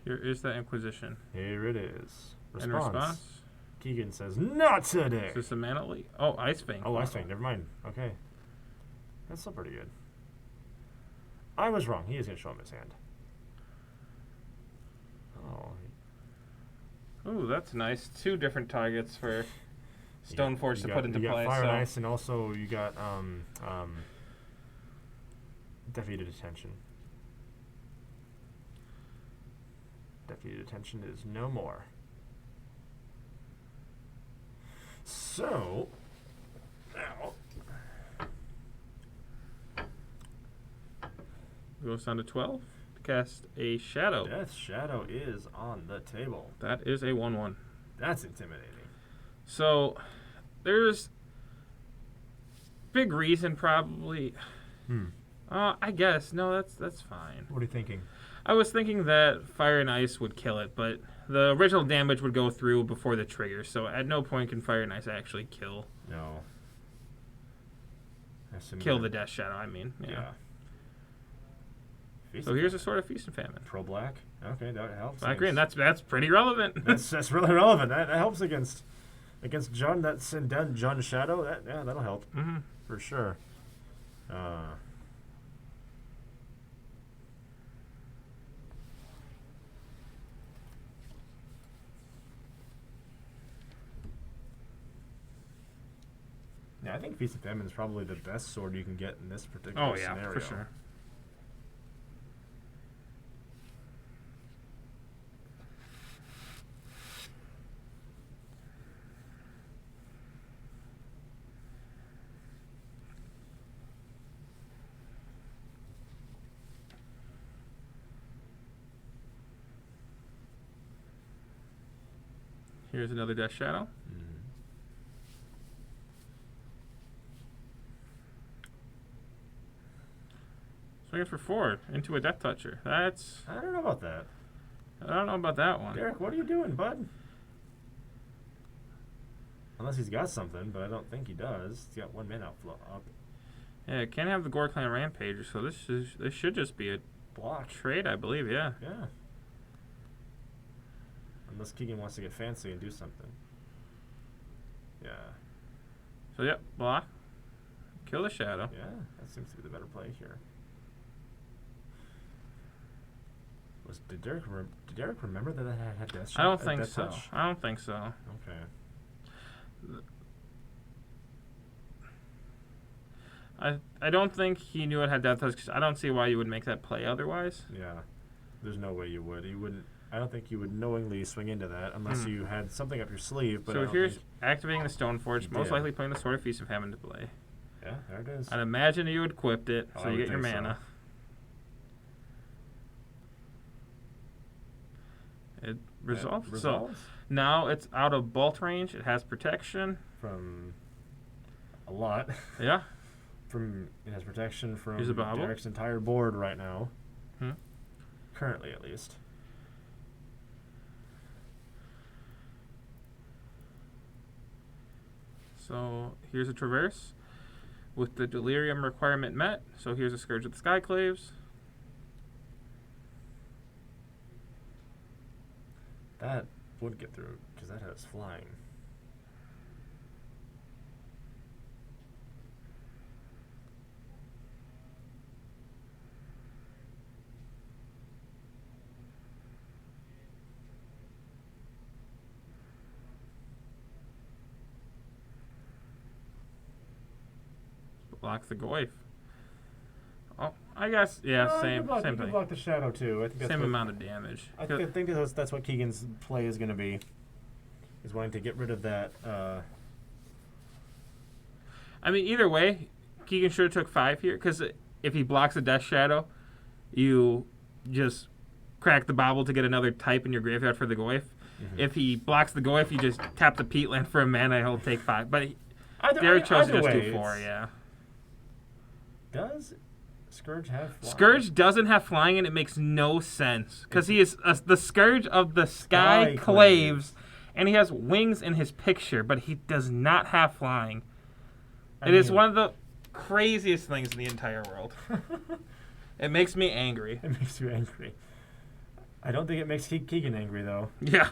Here is the Inquisition. Here it is. In response, Keegan says, "Not today." is this a Mana Leak? Oh, Ice Fang. Oh, Ice Fang. Never mind. Okay. That's still pretty good. I was wrong. He is going to show him his hand. Oh. Ooh, that's nice. 2 different targets for Stoneforge to put into you play. got Fire and So Ice, and also you got Deputy Detention. Deputy Detention is no more. So, now goes down to 12 to cast a Shadow. Death Shadow is on the table. That is a 1/1. That's intimidating. So, there's big reason probably. I guess no, that's fine. What are you thinking? I was thinking that Fire and Ice would kill it, but the original damage would go through before the trigger, so at no point can Fire and Ice actually kill No. the Death Shadow, I mean. Yeah. Feast So and here's a Sword of Feast and Famine. Pro Black. Okay, that helps. Black Green, that's pretty relevant. that's really relevant. That helps against Jund. That's in Jund Shadow. That'll help for sure. Yeah, I think Feast of Famine is probably the best sword you can get in this particular scenario. For sure. Here's another Death Shadow. Swinging for 4 into a Death Toucher. That's... I don't know about that. I don't know about that one. Derek, what are you doing, bud? Unless he's got something, but I don't think he does. He's got 1 mana up. Yeah, it can't have the Gore Clan Rampager, so this should just be a Block. trade, I believe, yeah. Yeah. Unless Keegan wants to get fancy and do something. Yeah. So, yep, block. Kill the Shadow. Yeah, that seems to be the better play here. Did Derek remember that I had Death Shadow? I don't think so. Touch? I don't think so. Okay. I don't think he knew it had Death Touch, because I don't see why you would make that play otherwise. Yeah. There's no way you would. You wouldn't. I don't think you would knowingly swing into that unless you had something up your sleeve. But so here's activating the Stoneforge, most did. likely playing the Sword of Feast of Famine to play. Yeah, there it is. I'd imagine you equiped it, Oh, so I you would get your think so. mana. It resolves. So Resolves now it's out of bolt range. It has protection. from a lot. Yeah. It has protection from Here's a bobble. Derek's entire board right now. Hmm. Currently, at least. So here's a Traverse with the Delirium requirement met. So here's a Scourge of the Skyclaves. That would get through because that has flying. Blocks the Goyf. Oh, I guess, yeah, same You thing. can block the shadow too. I think that's Same what, amount of damage. I think that's what Keegan's play is going to be. Is wanting to get rid of that. I mean, either way, Keegan should have took 5 here, because if he blocks a Death Shadow, you just crack the Bobble to get another type in your graveyard for the Goyf. If he blocks the Goyf, you just tap the Peatland for a mana, he'll take 5. But Derek chose to just do 4, yeah. Does Scourge have flying? Scourge doesn't have flying, and it makes no sense, because he is the Scourge of the Sky Claves, and he has wings in his picture, but he does not have flying. It is one of the craziest things in the entire world. It makes me angry. It makes you angry. I don't think it makes Keegan angry, though. Yeah.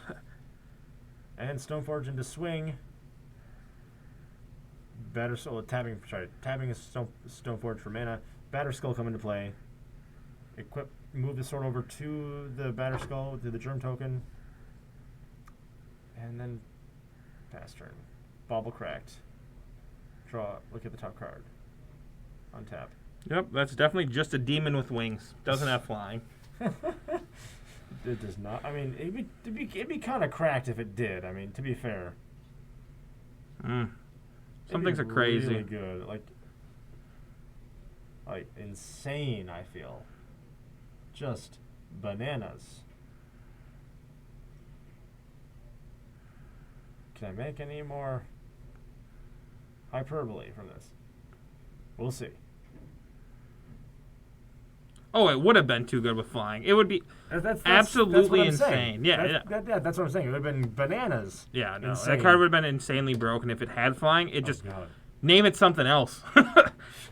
And Stoneforge into swing. Tapping a Stoneforge for mana. Batterskull come into play. Move the sword over to the Batterskull, to the Germ token. And then pass turn. Bobble cracked. Draw, look at the top card. Untap. Yep, that's definitely just a demon with wings. Doesn't have flying. It does not. I mean, it'd be kind of cracked if it did. I mean, to be fair. Some things are crazy. Really good, like insane. I feel just bananas. Can I make any more hyperbole from this? We'll see. Oh, it would have been too good with flying. It would be That's absolutely what I'm insane. saying. Yeah, That's what I'm saying. It would have been bananas. yeah. No, Insane. that card would have been insanely broken if it had flying. It just God. name it something else.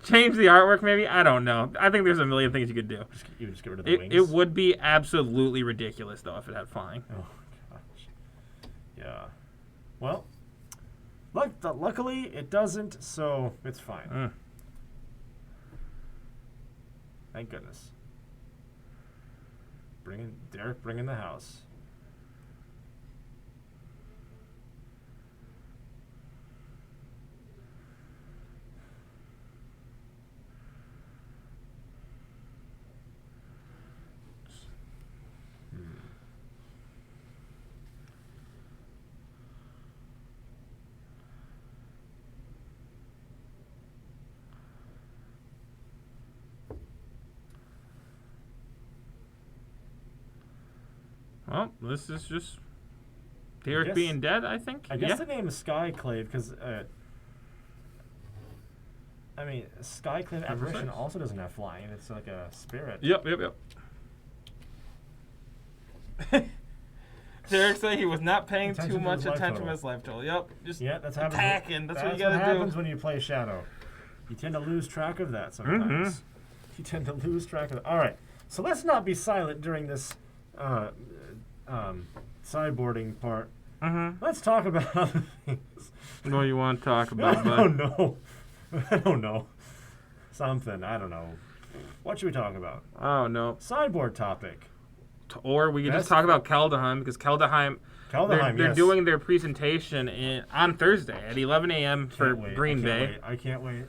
Change the artwork, maybe. I don't know. I think there's a million things you could do. You would just get rid of the wings. It would be absolutely ridiculous though if it had flying. Oh gosh. Yeah. Well, luckily it doesn't, so it's fine. Thank goodness. Derek bringing the house. Well, this is just Derek guess- being dead, I think. I guess Yeah. the name is Skyclave because, I mean, Skyclave Apparition 6. also doesn't have flying. It's like a spirit. Yep. Derek said he was not paying Attention too to much his life attention to total. his life total. Yep. Just Yeah, that's happens. attacking. That's what you what gotta happens do. when you play Shadow. You tend to lose track of that sometimes. You tend to lose track of it. All right, so let's not be silent during this sideboarding part. Let's talk about other things. What do you want to talk I about, bud? don't know. I don't know. Something. I don't know. What should we talk about? Oh, no. Sideboard topic. Or we could Best- just talk about Kaldheim, because Kaldheim, Kaldheim, they're yes. doing their presentation on Thursday at 11 a.m. for Can't wait. Green I can't Bay. wait. I can't wait.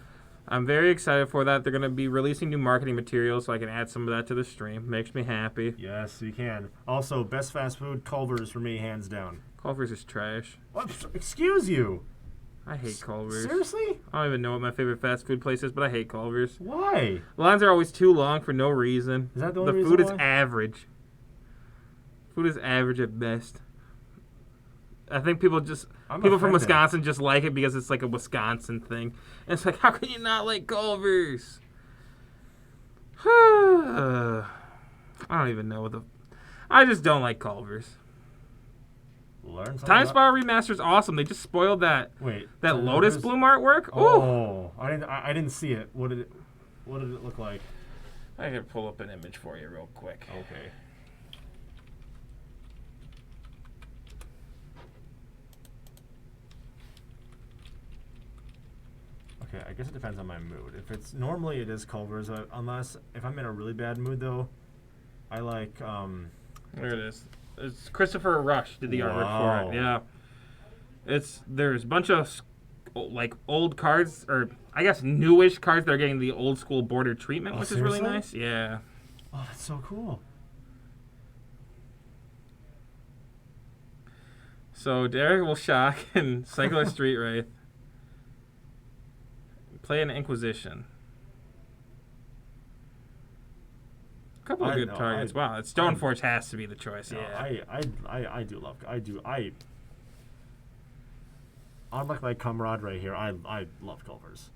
I'm very excited for that. They're going to be releasing new marketing materials, so I can add some of that to the stream. Makes me happy. Yes, you can. Also, best fast food, Culver's for me, hands down. Culver's is trash. What? Excuse you. I hate Culver's. Seriously? I don't even know what my favorite fast food place is, but I hate Culver's. Why? Lines are always too long for no reason. Is that the only reason food is why? average. Food is average at best. I think people from offended. Wisconsin just like it because it's like a Wisconsin thing. And it's like, how can you not like Culver's? I don't even know I just don't like Culver's. Learn something. Time Spa Remaster's awesome. They just spoiled that Lotus Bloom artwork. Oh, I didn't see it. What did it look like? I can pull up an image for you real quick. Okay. Okay, I guess it depends on my mood. If it's normally it is Culver's, unless if I'm in a really bad mood though, I like There it is. It's Christopher Rush did the artwork for it. Yeah. There's a bunch of like old cards, or I guess newish cards that are getting the old school border treatment, which is really nice. Yeah. Oh, that's so cool. So Derek will shock and Cycler Street Wraith. Play an Inquisition. A couple of good targets. Wow, Stoneforge has to be the choice. No, Yeah. I do love. Unlike my comrade right here, I love Culver's.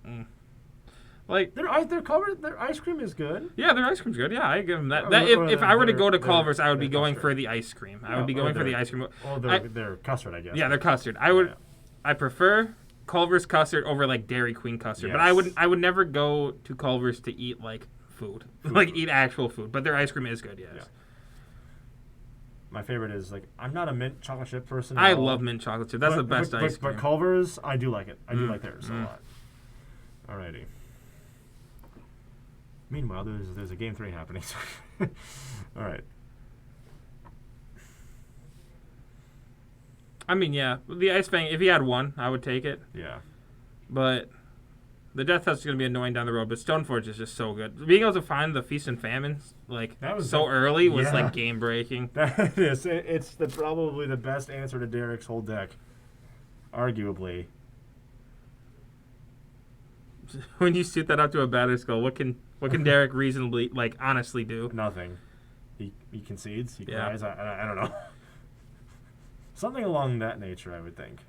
Like Their ice cream is good. yeah, their ice cream's good. Yeah, I give them that. If I were to go to Culver's, I would be going custard. for the ice cream. I would be going for the ice cream. Well, they're custard, I guess. Yeah, they're custard. I prefer Culver's custard over like Dairy Queen custard, but Yes. I would never go to Culver's to eat like food. Like eat actual food. But their ice cream is good. Yes. Yeah. My favorite is like I'm not a mint chocolate chip person. I love mint chocolate chip. That's the best ice cream. But Culver's, I do like it. I do like theirs a lot. Alrighty. Meanwhile, there's a game 3 happening. All right. I mean, yeah, the Ice Fang. If he had one, I would take it. Yeah. But the Death Touch is going to be annoying down the road. But Stoneforge is just so good. Being able to find the Feast and Famines like early was like game breaking. That is. It's probably the best answer to Derek's whole deck. Arguably. When you suit that up to a batter skull, what can Derek reasonably honestly do? Nothing. He concedes. He Yeah. cries. I don't know. Something along that nature, I would think.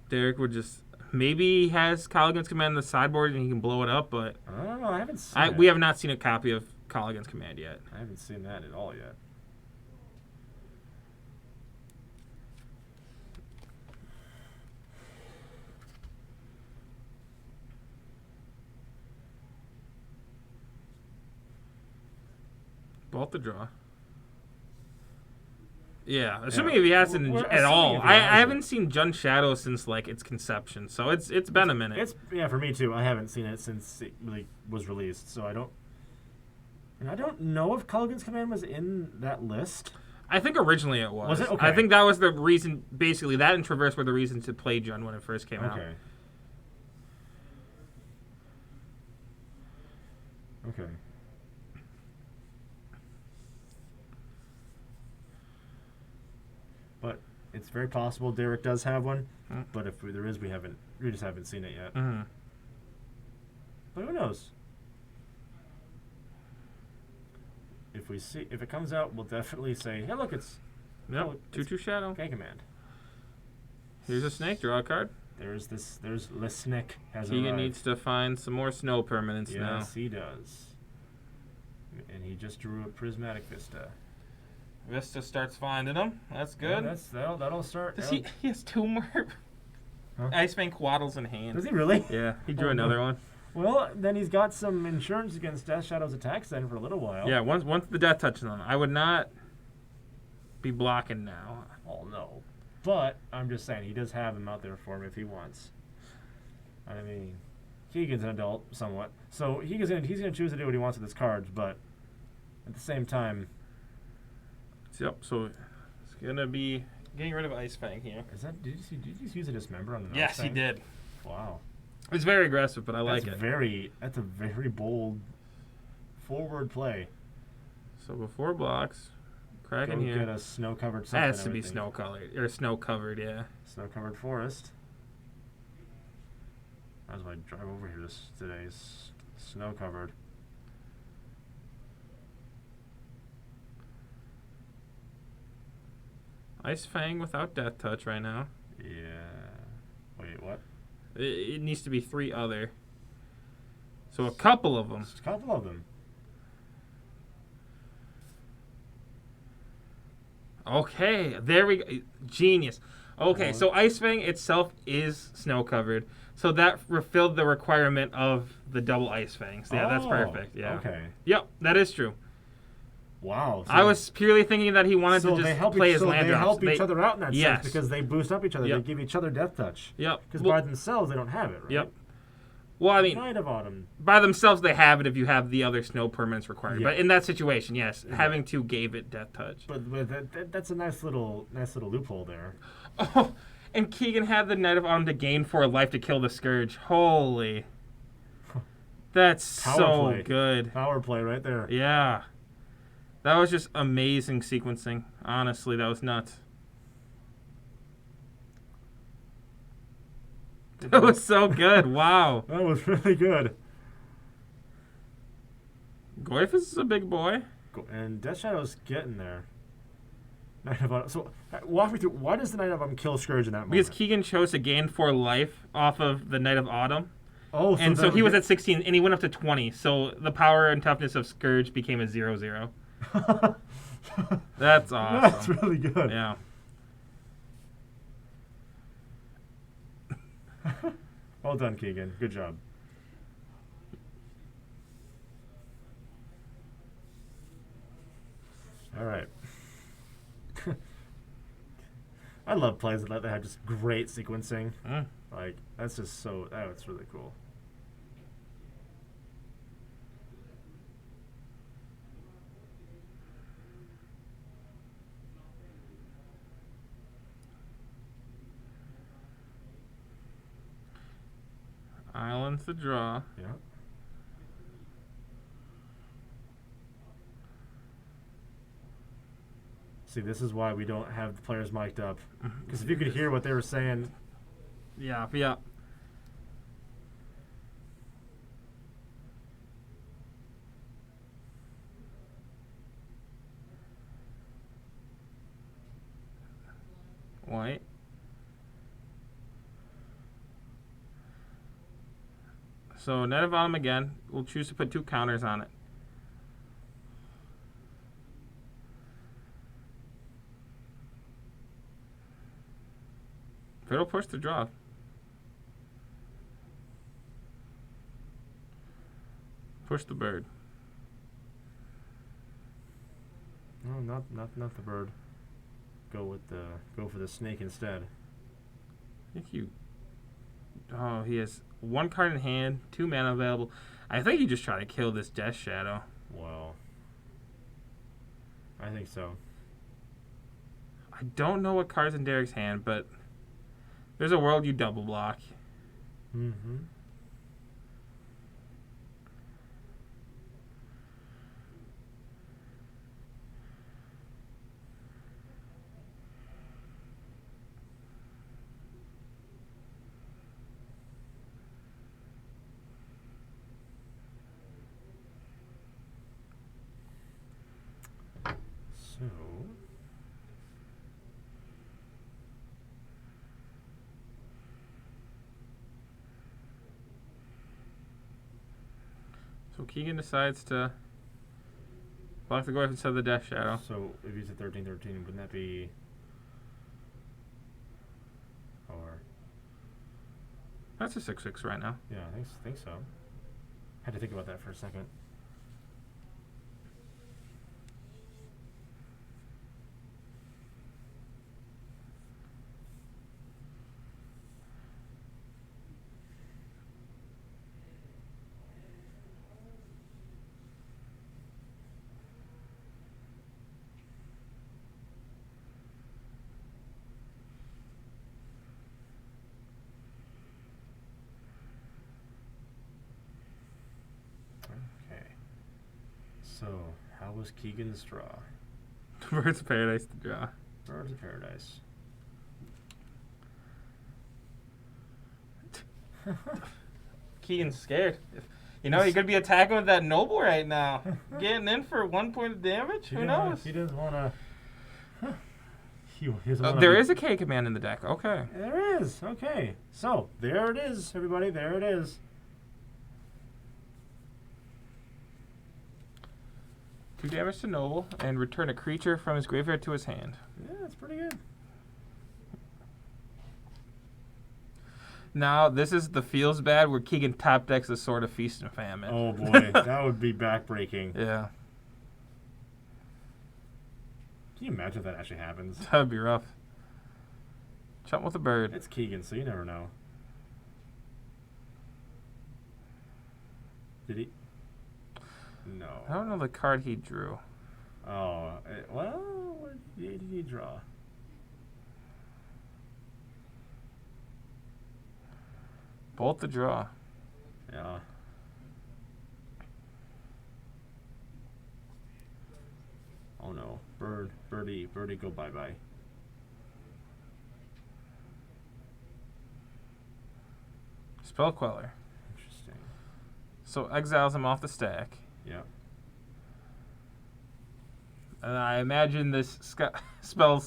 Derek would just maybe he has Colligan's Command in the sideboard and he can blow it up, but I don't know. I haven't seen it. we have not seen a copy of Colligan's Command yet. I haven't seen that at all yet. Both the draw. Yeah, assuming if he hasn't We're at all. assuming if he I hasn't. haven't seen Jun Shadow since its conception, so it's been a minute. It's for me too. I haven't seen it since it really was released, so I don't know if Culligan's Command was in that list. I think originally it was. Was it? Okay. I think that was the reason. Basically, that and Traverse were the reason to play Jun when it first came out. Okay. But it's very possible Derek does have one. But if there is, we just haven't seen it yet. Mm-hmm. But who knows? If it comes out, we'll definitely say, "Hey, look, it's Yep. Oh, 2/2 Shadow. K Command." Here's a snake. Draw a card. There's Lesnick has Keegan arrived. needs to find some more snow permanents now. Yes, he does. And he just drew a Prismatic Vista. Vista starts finding them. That's good. Yeah, that'll start. Does he has two more Huh? Ice Fang Quaddles in hand. Does he really? Yeah, he drew Oh, no. another one. Well, then he's got some insurance against Death Shadow's attacks then for a little while. Yeah, once the Death Touch is on, I would not be blocking now. Oh, no. But I'm just saying, he does have him out there for him if he wants. I mean, Keegan's an adult somewhat. So he's gonna choose to do what he wants with his cards, but at the same time... Yep, so it's going to be getting rid of Ice Fang here. Did you just use a dismember on the Yes, he did. Wow. It's very aggressive, but I like it. That's a very bold forward play. So before blocks, crack in Go here. get a snow-covered That something. has to be snow covered, yeah. Snow-covered forest. As I drive over here today, snow-covered. Ice Fang without Death Touch right now. Yeah. Wait, what? It needs to be 3 other. So a couple of them. Just a couple of them. Okay, there we go. Genius. Okay, so Ice Fang itself is snow covered. So that refilled the requirement of the double Ice Fangs. Yeah, that's perfect. Yeah. Okay. Yep, that is true. Wow. So I was purely thinking that he wanted to just play his land they drops. help each other out in that Yes. sense because they boost up each other. Yep. They give each other Death Touch. Yep. Because Well, by themselves, they don't have it, right? Yep. Well, I mean, Knight of Autumn. by themselves they have it if you have the other snow permanents required. Yeah. But in that situation, yes, Yeah. having 2 gave it Death Touch. But that's a nice little loophole there. Oh, and Keegan had the Knight of Autumn to gain 4 life to kill the Scourge. Holy. That's Power so play. good. Power play right there. Yeah. That was just amazing sequencing. Honestly, that was nuts. That was so good. Wow. That was really good. Goyf is a big boy. And Death Shadow's getting there. Knight of Autumn. So walk me through. Why does the Knight of Autumn kill Scourge in that moment? Because Keegan chose to gain 4 life off of the Knight of Autumn. Oh, And so that he was at 16, and he went up to 20. So the power and toughness of Scourge became a 0/0. That's awesome. That's really good. Yeah. Well done, Keegan. Good job. All right. I love plays that have just great sequencing. Mm. Like, that's just so... That's really cool. Islands to draw. Yeah. See, this is why we don't have the players mic'd up. Because if you could hear what they were saying... Yeah, yeah. White. So Knight of Autumn again. We'll choose to put 2 counters on it. Fatal Push to draw. Push the bird. No, not the bird. Go for the snake instead. I think you... Oh, he has 1 card in hand, 2 mana available. I think you just try to kill this Death Shadow. Well, I think so. I don't know what card's in Derek's hand, but there's a world you double block. Mm-hmm. So, So Keegan decides to block the Goyf instead of the Death Shadow. so if he's at 13-13, wouldn't that be... Or... That's a 6/6 right now. Yeah, I think so. Had to think about that for a second. Okay. So, how was Keegan's draw? Birds of Paradise to draw. Birds of Paradise. Keegan's scared. You know, he could be attacking with that Noble right now. Getting in for 1 point of damage? Who knows? He doesn't want to... There is a K command in the deck. Okay. There is. Okay. So, there it is, everybody. There it is. 2 damage to Noble, and return a creature from his graveyard to his hand. Yeah, that's pretty good. Now, this is the feels bad where Keegan top decks the Sword of Feast and Famine. Oh, boy. That would be backbreaking. Yeah. Can you imagine if that actually happens? That would be rough. Jump with a bird. It's Keegan, so you never know. Did he? No. I don't know the card he drew. Oh, well, what did he draw? Bolt the draw. Yeah. Oh no. Birdie, go bye-bye. Spell Queller. Interesting. So exiles him off the stack. Yeah. And I imagine this Spell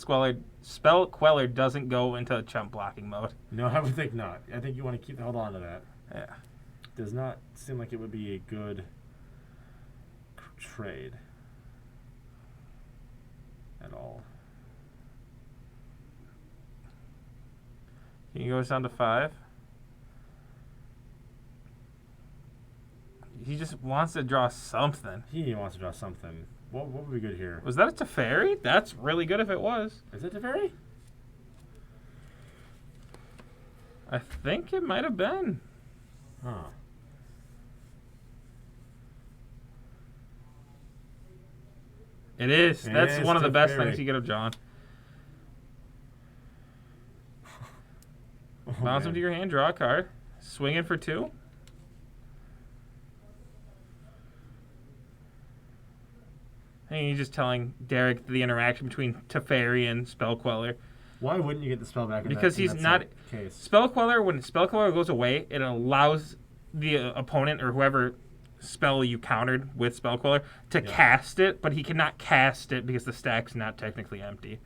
Queller doesn't go into chump blocking mode. No, I would think not. I think you want to hold on to that. Yeah. Does not seem like it would be a good trade at all. He goes down to 5. He just wants to draw something. He wants to draw something. What would be good here? Was that a Teferi? That's really good if it was. Is it Teferi? I think it might have been. Huh. It is. That's one of the best Teferi. things you could have drawn. Oh, Bounce man. him to your hand, draw a card. Swing it for 2. And you're just telling Derek the interaction between Teferi and Spell Queller. Why wouldn't you get the spell back in Because that, he's in that not... case? Spell Queller, when Spell Queller goes away, it allows the opponent or whoever spell you countered with Spell Queller to cast it, but he cannot cast it because the stack's not technically empty.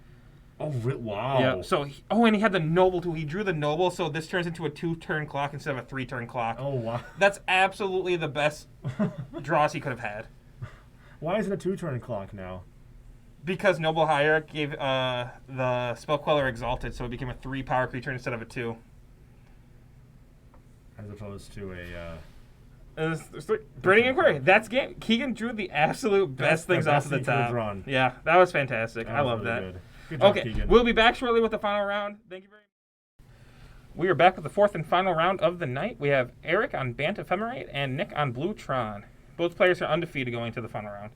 Oh, wow. Yeah. So, and he had the Noble too. He drew the Noble, so this turns into a 2-turn clock instead of a 3-turn clock. Oh, wow. That's absolutely the best draws he could have had. Why is it a 2-turn clock now? Because Noble Hierarch gave the Spell Queller Exalted, so it became a 3 power creature instead of a 2. As opposed to a... Burning Inquiry. That's game. Keegan drew the absolute best things off of the top. Drawn. Yeah, that was fantastic. I love really that. Good job, Okay, Keegan. we'll be back shortly with the final round. Thank you very much. We are back with the 4th and final round of the night. We have Eric on Bant Ephemerate and Nick on Blue Tron. Both players are undefeated going to the final round.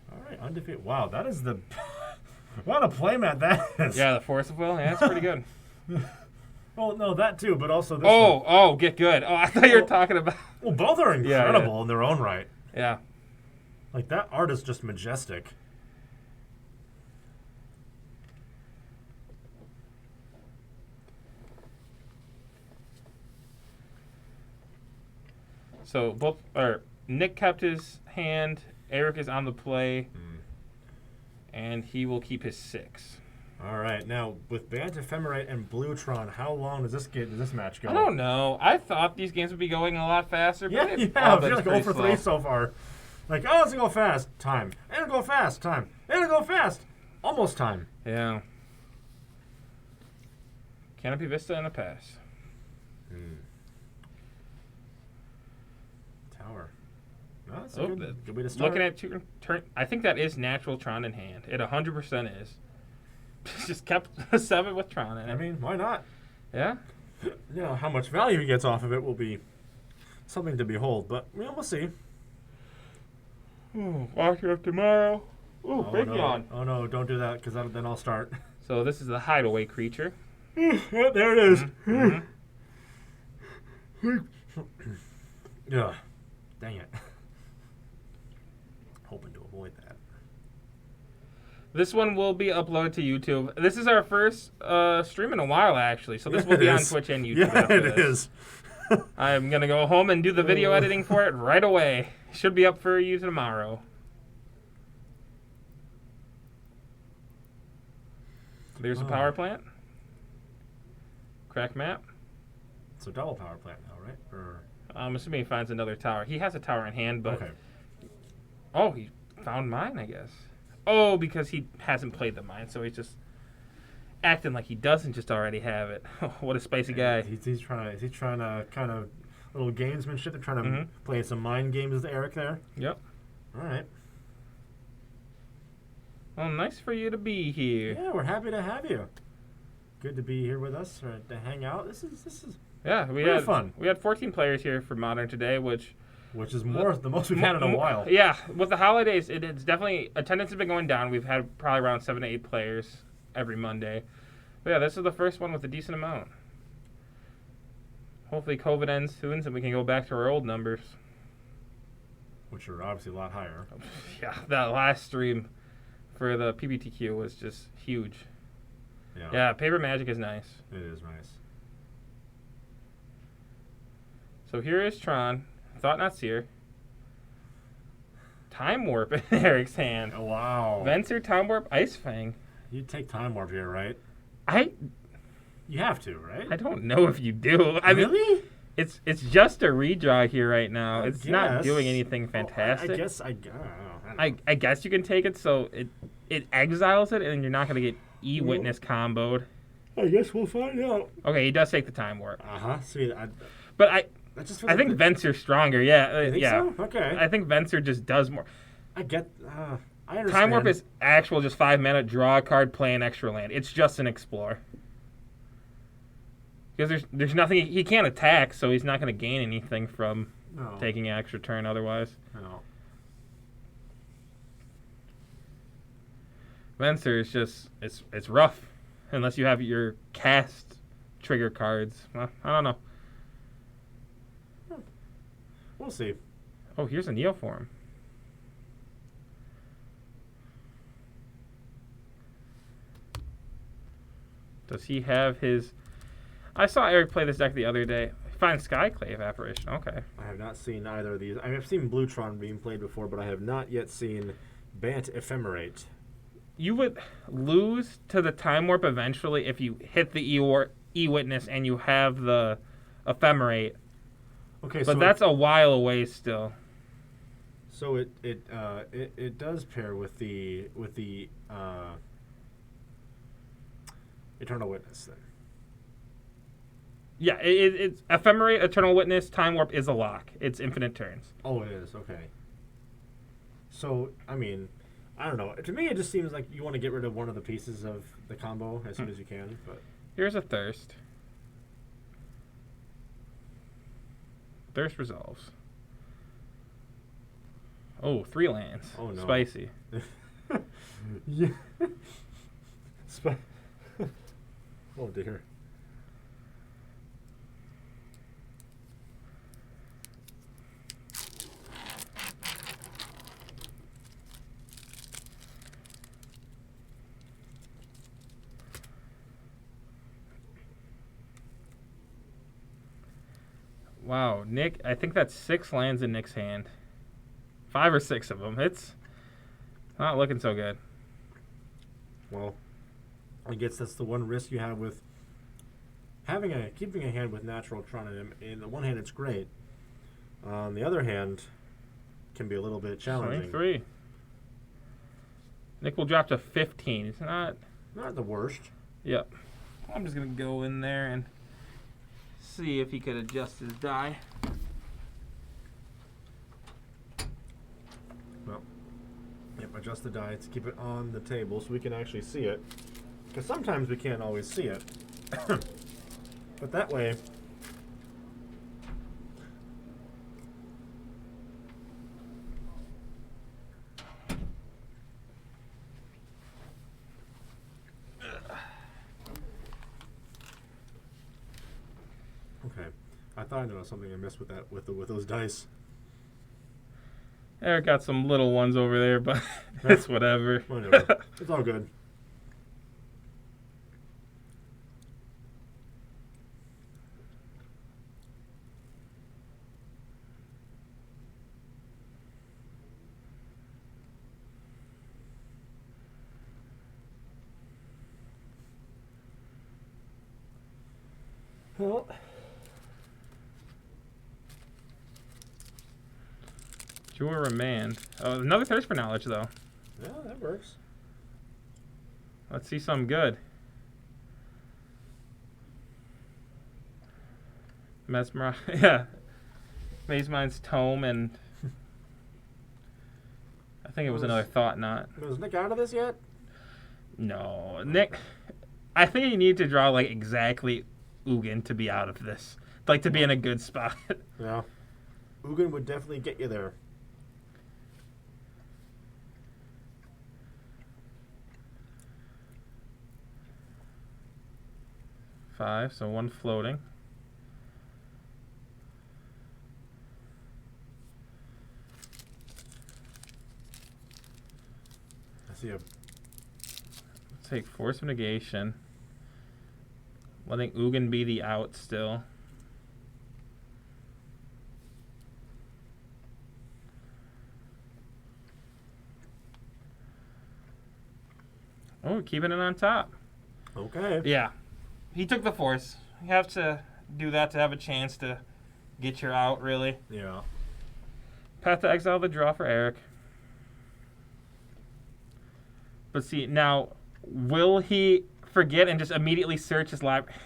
All right, undefeated. Wow, that is the... what a playmat that is. Yeah, the Force of Will. Yeah, that's pretty good. Well, no, that too, but also this one. Oh, get good. Oh, I thought you were talking about... Well, both are incredible in their own right. Yeah. Like, that art is just majestic. So Nick kept his hand. Eric is on the play, and he will keep his 6. All right, now with Bant Ephemerate and Bluetron, how long does this match go? I don't know. I thought these games would be going a lot faster. Yeah, but you have. You're like 0 for 3 so far. Like, it's gonna go fast. Time. It'll go fast. Time. It'll go fast. Almost time. Yeah. Canopy Vista and a pass. Tower. No, that's a good way to start. Looking at turn, I think that is natural Tron in hand. It 100% is. Just kept a 7 with Tron in it. I mean, why not? Yeah. You know, how much value he gets off of it will be something to behold, but we'll see. Walk you up tomorrow. Ooh, big no. yawn. Oh no, don't do that, because then I'll start. So this is the hideaway creature. Yeah, there it is. Yeah. Dang it. Hoping to avoid that. This one will be uploaded to YouTube. This is our first stream in a while, actually. So this will be on Twitch and YouTube. Yeah, it is. I'm going to go home and do the video editing for it right away. Should be up for you tomorrow. There's a power plant. Crack map. It's a double power plant now, right? Or I'm assuming he finds another tower. He has a tower in hand, but okay. Oh, he found mine, I guess. Oh, because he hasn't played the mine, so he's just acting like he doesn't just already have it. What a spicy guy. He's trying to kind of little gamesmanship. They're trying to play some mind games with Eric there. Yep. All right. Well, nice for you to be here. Yeah, we're happy to have you. Good to be here with us or to hang out. This is Yeah, we really had fun. We had 14 players here for Modern today, which is the most we've had in a while. Yeah, with the holidays, it's definitely attendance has been going down. We've had probably around 7 to 8 players every Monday. But yeah, this is the first one with a decent amount. Hopefully COVID ends soon so we can go back to our old numbers. Which are obviously a lot higher. Yeah, that last stream for the PBTQ was just huge. Yeah, Paper Magic is nice. It is nice. So here is Tron. Thought Not Seer. Time Warp in Eric's hand. Oh, wow. Venser, Time Warp, Ice Fang. You'd take Time Warp here, right? You have to, right? I don't know if you do. I mean, really? it's just a redraw here right now. I It's guess. not doing anything fantastic. I guess I don't know. I guess you can take it so it exiles it and you're not going to get E-Witness comboed. I guess we'll find out. Okay, he does take the Time Warp. See, But I I think Venser's stronger. Yeah, You think yeah. so? Okay. I think Venser just does more. I understand. Time Warp is actual just 5 mana, draw a card, play an extra land. It's just an explore. Because there's nothing he can't attack, so he's not going to gain anything from taking an extra turn otherwise. No. Venser is just it's rough unless you have your cast trigger cards. Well, I don't know. We'll see. Oh, here's a Neoform. Does he have his... I saw Eric play this deck the other day. Find Skyclave Apparition. Okay. I have not seen either of these. I mean, I've seen Bluetron being played before, but I have not yet seen Bant Ephemerate. You would lose to the Time Warp eventually if you hit the E-Witness and you have the Ephemerate. Okay, but that's a while away still. So it does pair with the Eternal Witness then. Yeah, it's Ephemerate, Eternal Witness, Time Warp is a lock. It's infinite turns. Oh, it is. Okay. So, I mean, I don't know. To me, it just seems like you want to get rid of one of the pieces of the combo as soon as you can. But here's a Thirst. Thirst resolves. Oh, 3 lands. Oh, no. Spicy. Yeah. Oh, dear. Wow, Nick, I think that's 6 lands in Nick's hand. 5 or 6 of them. It's not looking so good. Well, I guess that's the one risk you have with keeping a hand with natural Tron in him. In the one hand, it's great. On the other hand, can be a little bit challenging. 23. Nick will drop to 15. It's not the worst. Yep. I'm just gonna go in there and see if he could adjust his die. Well, yep, adjust the die to keep it on the table so we can actually see it. Because sometimes we can't always see it. But that way... Okay. I thought there was something I missed with that with those dice. Eric got some little ones over there, but it's whatever. Whatever. It's all good. Well, Drew or remand. Oh, another thirst for knowledge, though. yeah, that works. Let's see something good. Mesmerize. Yeah. Maze Mind's Tome, and I think it was another Thought Knot. Was Nick out of this yet? No. Nick, I think you need to draw, like, exactly Ugin to be out of this. Like, to be in a good spot. Yeah. Ugin would definitely get you there. Five, so one floating. I see a Take Force of Negation. Letting Ugin be the out still. Oh, keeping it on top. okay. Yeah. He took the Force. You have to do that to have a chance to get your out, really. Yeah. Path to Exile the draw for Eric. But see, now, will he forget and just immediately search his library?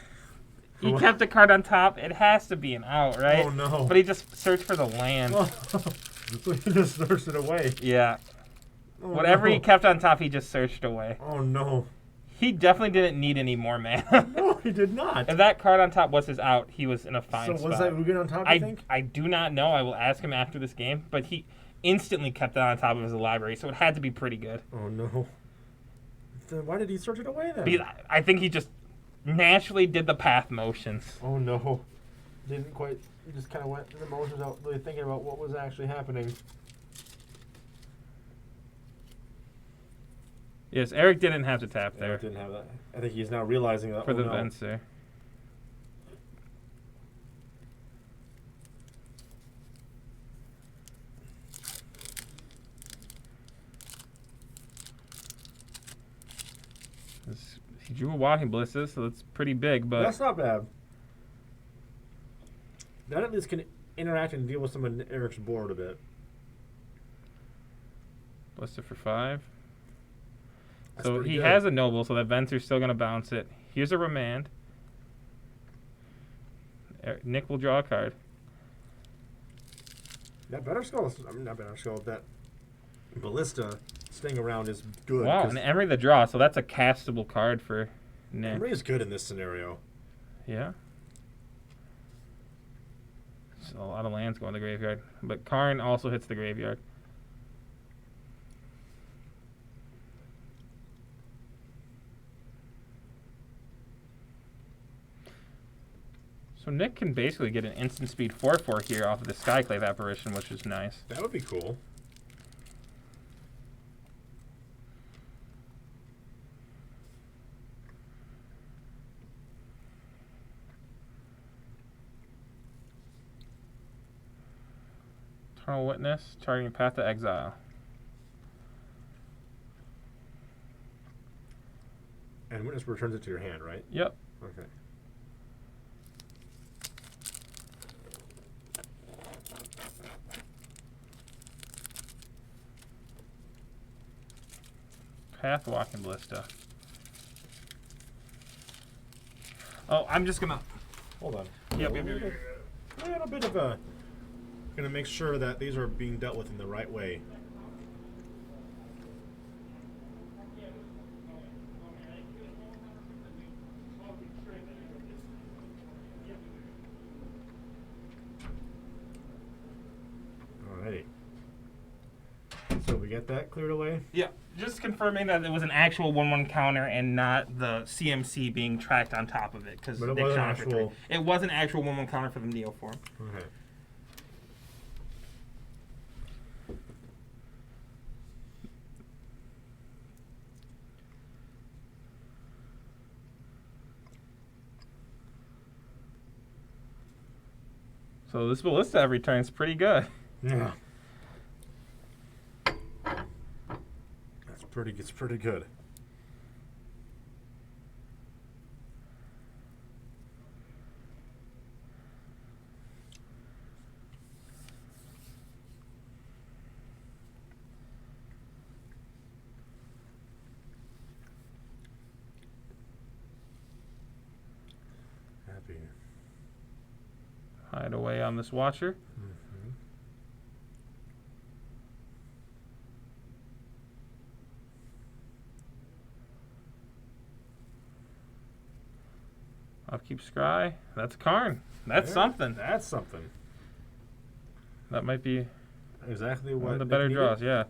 He What? kept a card on top. It has to be an out, right? Oh, no. But he just searched for the land. So he just searched it away. Yeah. Oh, Whatever no. he kept on top, he just searched away. Oh, no. He definitely didn't need any more mana. No, he did not. If that card on top was his out, he was in a fine So spot. was that Ugin on top, you think? I do not know. I will ask him after this game. But he instantly kept it on top of his library, so it had to be pretty good. Oh, no. Then why did he search it away then? Because I think he just naturally did the path motions. Oh, no. Didn't quite. He just kind of went through the motions without really thinking about what was actually happening. Yes, Eric didn't have to tap Yeah, there didn't have that. I think he's now realizing that. for the no. Venser. He drew a Walking Ballista, so that's pretty big, but That's not bad. That at least can interact and deal with some of Eric's board a bit. Ballista for 5. That's So pretty he good. has a Noble, so that Venser's still going to bounce it. Here's a Remand. Nick will draw a card. That better skull. I mean, not better skull. That Ballista staying around is good. Wow, 'cause and Emery the draw, so that's a castable card for Nick. Emery is good in this scenario. Yeah. So a lot of lands go in the graveyard. But Karn also hits the graveyard. So Nick can basically get an instant speed 4/4 here off of the Skyclave apparition, which is nice. That would be cool. Eternal Witness, targeting Path to Exile. And Witness returns it to your hand, right? Yep. Okay. Path Walking Ballista. Oh, I'm just gonna. Hold on. Yep. A little bit of a. Gonna make sure that these are being dealt with in the right way. Alrighty. So we get that cleared away. Yeah, just confirming that it was an actual 1/1 counter and not the CMC being tracked on top of it. Because But it was an actual. It was an actual 1/1 counter for the Neoform. Okay. So this Ballista every turn is pretty good. Yeah. That's pretty. It's pretty good. be. Hide away on this watcher. Mm-hmm. Upkeep scry. That's Karn. That's Yeah, something. That's something. That might be Exactly one what of the they better needed. draws. Yeah.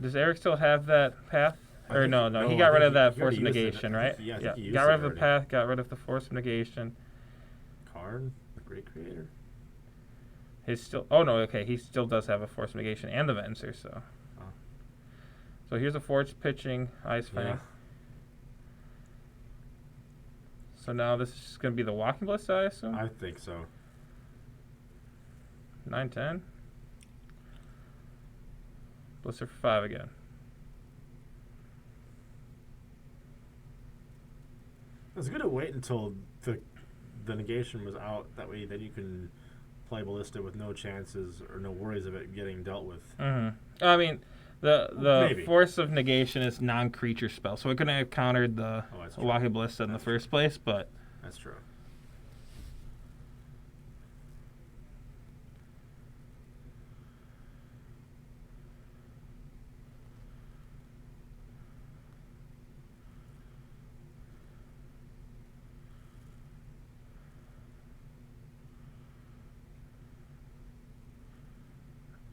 Does Eric still have that path? I Or think- no, no, he I got rid think of that he force already of used it. negation, I right? think- yeah, I think he used Got rid it of the already. path. Got rid of the force of negation. Karn, the great creator. His still. Oh no. Okay. He still does have a force of negation and the Venser. So. Oh. So here's a forge pitching Ice Fang. Yeah. So now this is going to be the Walking Ballista, I assume? I think so. 9-10. Blister for 5 again. It's good to wait until the negation was out. That way, then you can play Ballista with no chances or no worries of it getting dealt with. Mm-hmm. I mean, the Maybe. force of negation is non-creature spell, so it couldn't have countered the Oh, that's true. Walking Ballista in the first place, but That's true.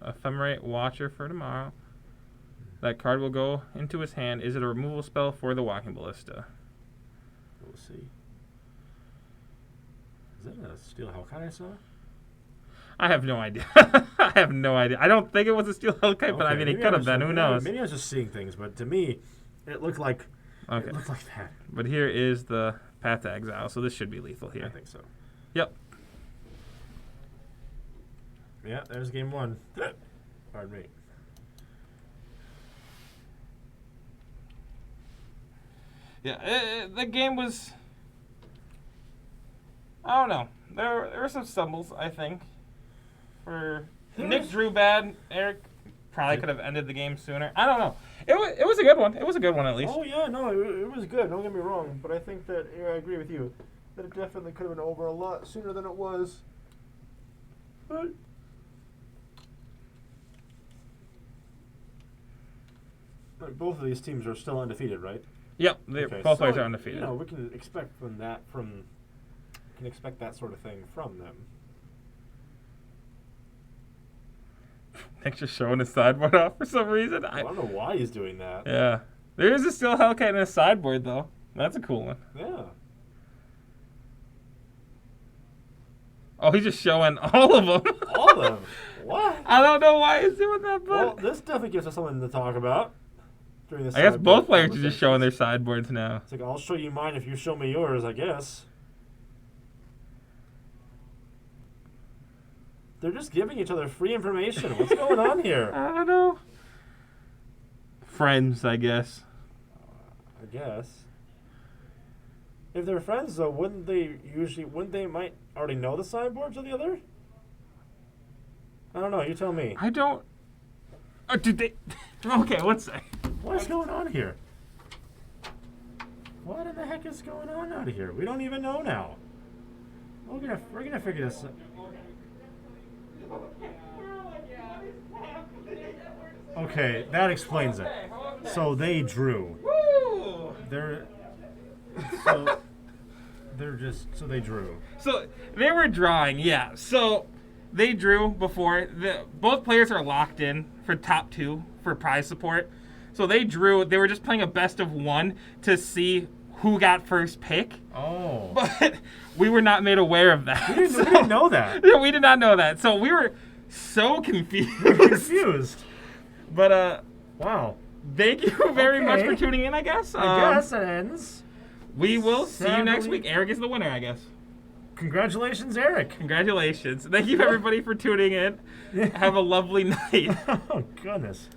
Ephemerate Watcher for tomorrow. That card will go into his hand. Is it a removal spell for the Walking Ballista? We'll see. Is that a Steel Hellkite I saw? I have no idea. I have no idea. I don't think it was a Steel Hellkite, but I Okay, mean, it maybe could I have was been. just- Who knows? Maybe I was just seeing things, but to me, it looked like Okay. it looked like that. But here is the Path to Exile, so this should be lethal I here. think so. Yep. Yeah, there's game one. Pardon me. Yeah, the game was. I don't know. There were some stumbles, I think. For Nick drew bad. Eric probably could have ended the game sooner. I don't know. It was a good one. It was a good one at least. Oh yeah, no, it was good. Don't get me wrong, but I think that I agree with you that it definitely could have been over a lot sooner than it was. But Like, both of these teams are still undefeated, right? Yep. Both players so, are undefeated. You know, we can expect that sort of thing from them. Nick's just showing his sideboard off for some reason. I don't know why he's doing that. Yeah. There is a Steel Hellcat in his sideboard, though. That's a cool one. Yeah. Oh, he's just showing all of them. All of them. What? I don't know why he's doing that, Well, but this definitely gives us something to talk about during this. I guess sideboard both players are just conversations. showing their sideboards now. It's like, I'll show you mine if you show me yours, I guess. They're just giving each other free information. What's going on here? I don't know. Friends, I guess. I guess. If they're friends, though, wouldn't they might already know the sideboards of the other? I don't know. You tell me. I don't. Did they? Okay, let's say. What's going on here? What in the heck is going on out here? We don't even know now. We're gonna figure this out. Okay, that explains it. So they drew. Woo! They're so they drew. So they were drawing, yeah. So they drew before. Both players are locked in for top 2 for prize support. So they drew. They were just playing a best of 1 to see who got first pick. Oh. But we were not made aware of that. We didn't know that. Yeah, we did not know that. So we were so confused. Confused. But Wow. thank you very much for Okay. tuning in, I guess. I guess it ends. We will see you next Sadly- week. Eric is the winner, I guess. Congratulations, Eric. Congratulations. Thank you everybody for tuning in. Have a lovely night. Oh, goodness.